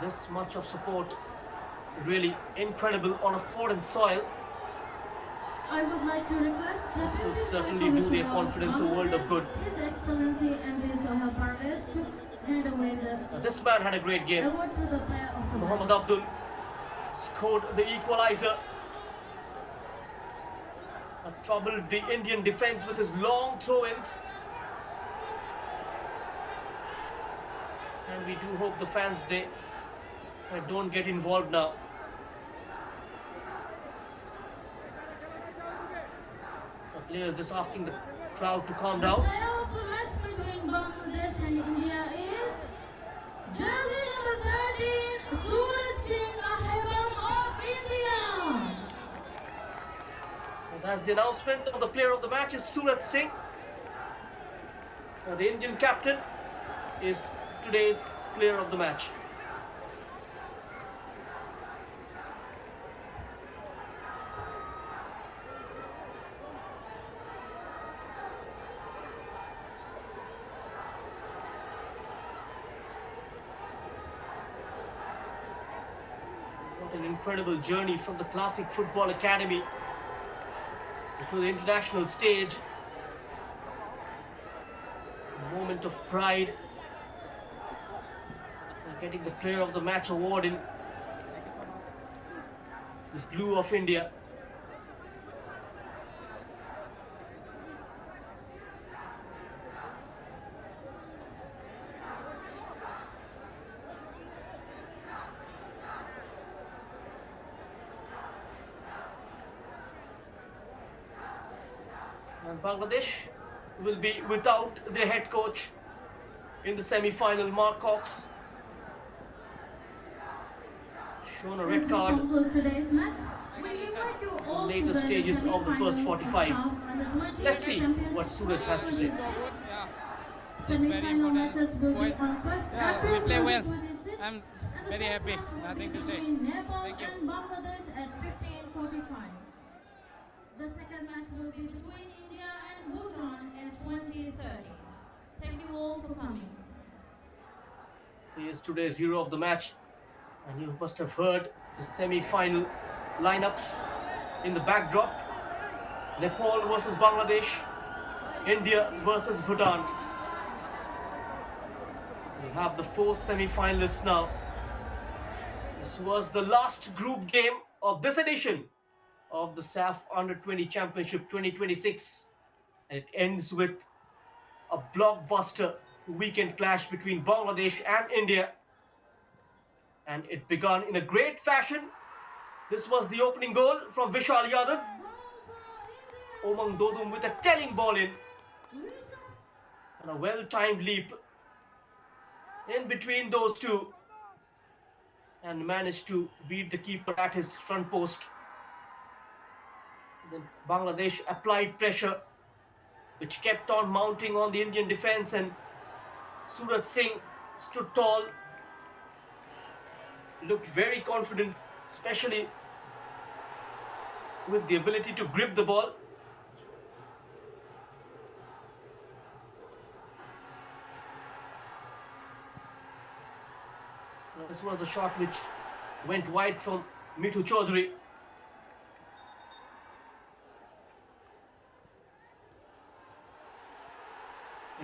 This much of support, really incredible on a foreign soil. I would like to request the This will Deputy certainly do their Commissioner confidence a world of good. His Excellency MD Sohail Parvez to hand away the Now this man had a great game. award to the player of the match. Mohammad Abdul scored the equalizer. Troubled the Indian defense with his long throw-ins. And we do hope the fans don't get involved now. The players just asking the crowd to calm The down. player of the match between Bangladesh and India is jersey number 13, Suraj Singh, a Hebron of India. That's the announcement of the player of the match is Suraj Singh. The Indian captain is today's player of the match. What an incredible journey from the classic football academy to the international stage. A moment of pride. Getting the player of the match award in the blue of India. And Bangladesh will be without their head coach in the semi-final, Mark Cox. Shown a As red we card. conclude today's match, we invite you all Later to the stages of the first semi-final 45. of the U20 Let's see Championship what Suraj has to say. 2026. It's very Semi-final important matches will be point. on 1st Yeah, April we play well. 2026, I'm and the very first happy. match will Nothing be to say. between Nepal Thank you. and Bangladesh at 15:45. The second match will be between India and Bhutan at 20:30. Thank you all for coming. He is today's hero of the match, and you must have heard the semi-final lineups in the backdrop. Nepal versus Bangladesh, India versus Bhutan. We have the 4 semi-finalists now. This was the last group game of this edition of the SAFF U20 Championship 2026. And it ends with a blockbuster weekend clash between Bangladesh and India. And it began in a great fashion. This was the opening goal from Vishal Yadav. Omang Dodum with a telling ball in. And a well-timed leap in between those two. And managed to beat the keeper at his front post. Then Bangladesh applied pressure, which kept on mounting on the Indian defense, and Suraj Singh stood tall, looked very confident, especially with the ability to grip the ball. This was the shot which went wide from Mithu Chaudhary.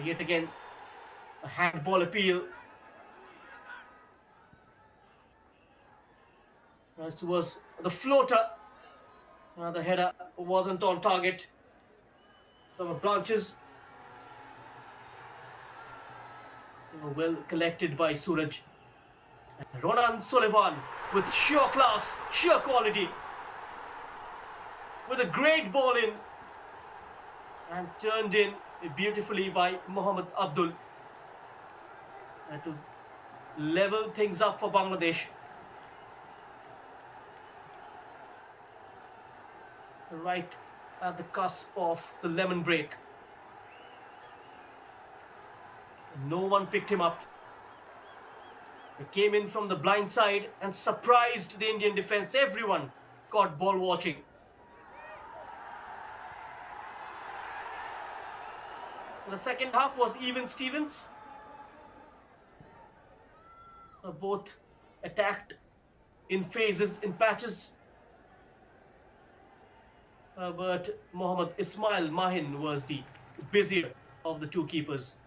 Yet again, a handball appeal. This was the floater. The header wasn't on target. From branches. Well collected by Suraj. And Ronan Sullivan with sheer class, sheer quality. With a great ball in. And turned in beautifully by Mohammad Abdul. And to level things up for Bangladesh. Right at the cusp of the lemon break. No one picked him up. He came in from the blind side and surprised the Indian defense. Everyone caught ball watching. The second half was even Stevens. Both attacked in phases, in patches. But Mohammad Ismail Mahin was the busier of the two keepers.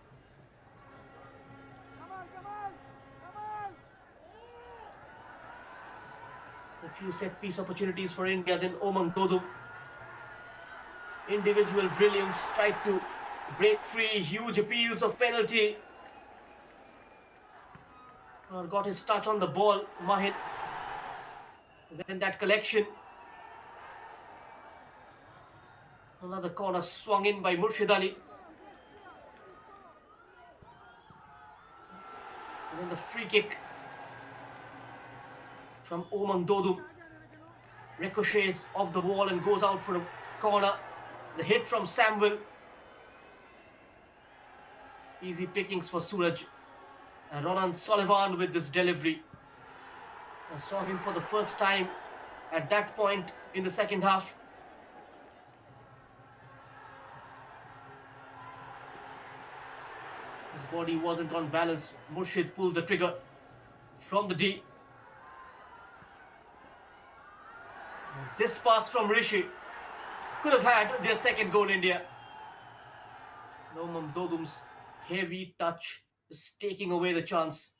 A few set-piece opportunities for India, then Omang Dodum. Individual brilliance, tried to break free, huge appeals of penalty. Got his touch on the ball, Mahin. Then that collection. Another corner swung in by Murshid Ali. And then the free kick from Omang Dodum. Ricochets off the wall and goes out for a corner. The hit from Samwell. Easy pickings for Suraj. And Ronan Sullivan with this delivery. I saw him for the first time at that point in the second half. His body wasn't on balance. Murshid pulled the trigger from the D. And this pass from Rishi could have had their second goal, India. Omang Dodum's heavy touch is taking away the chance.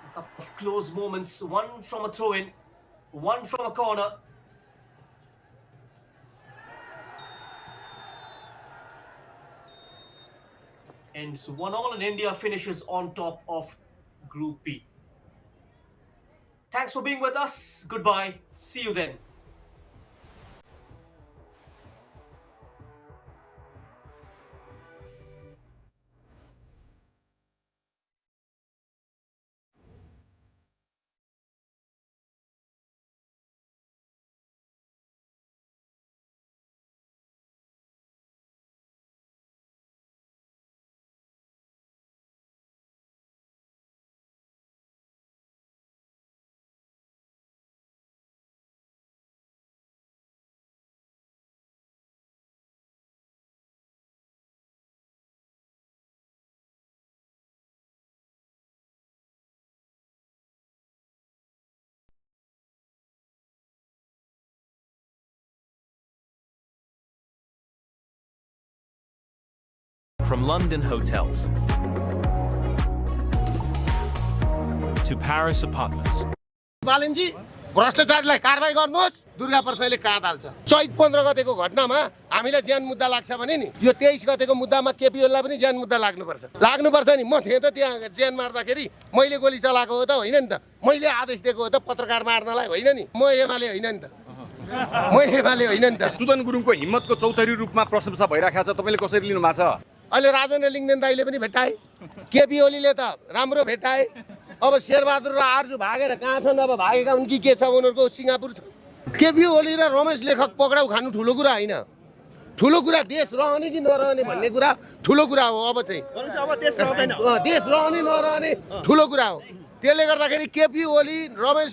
A couple of close moments, one from a throw-in, one from a corner. And so 1-1 and India finishes on top of Group B. Thanks for being with us. Goodbye. See you then. From London hotels to Paris apartments. बालन जी भ्रष्टाचारीलाई कारबाही गर्नुहोस्। दुर्गा प्रसादले काँध हाल्छ। चैत 15 गतेको घटनामा हामीलाई ज्यान मुद्दा लाग्छ भने नि यो 23 गतेको मुद्दामा केपी ओलीलाई पनि ज्यान मुद्दा लाग्नुपर्छ नि। म थिएँ त त्यहाँ ज्यान मार्दाखेरि मैले गोली चलाएको हो त होइन नि त, मैले आदेश दिएको हो त पत्रकार मार्नलाई होइन नि, म एमाले होइन नि त, सुदन गुरुङको हिम्मतको चौतरी रूपमा प्रशंसा भइराखेको छ, तपाईँले कसरी लिनु भएको छ? अहिले राजेन्द्र लिङ्गदेन दाइले पनि भेट्टाए, केपी ओलीले त राम्रो भेट्टाए। अब शेरबहादुर र आर्जु भागेर कहाँ छन्? अब भागेका हुन् कि के छ? उनीहरूको सिङ्गापुर छ। केपी ओली र रमेश लेखक पक्राउ खानु ठुलो कुरा होइन, ठुलो कुरा देश रहने कि नरहने भन्ने कुरा ठुलो कुरा हो। अब चाहिँ देश रहने नरहने ठुलो कुरा हो। त्यसले गर्दाखेरि केपी ओली रमेश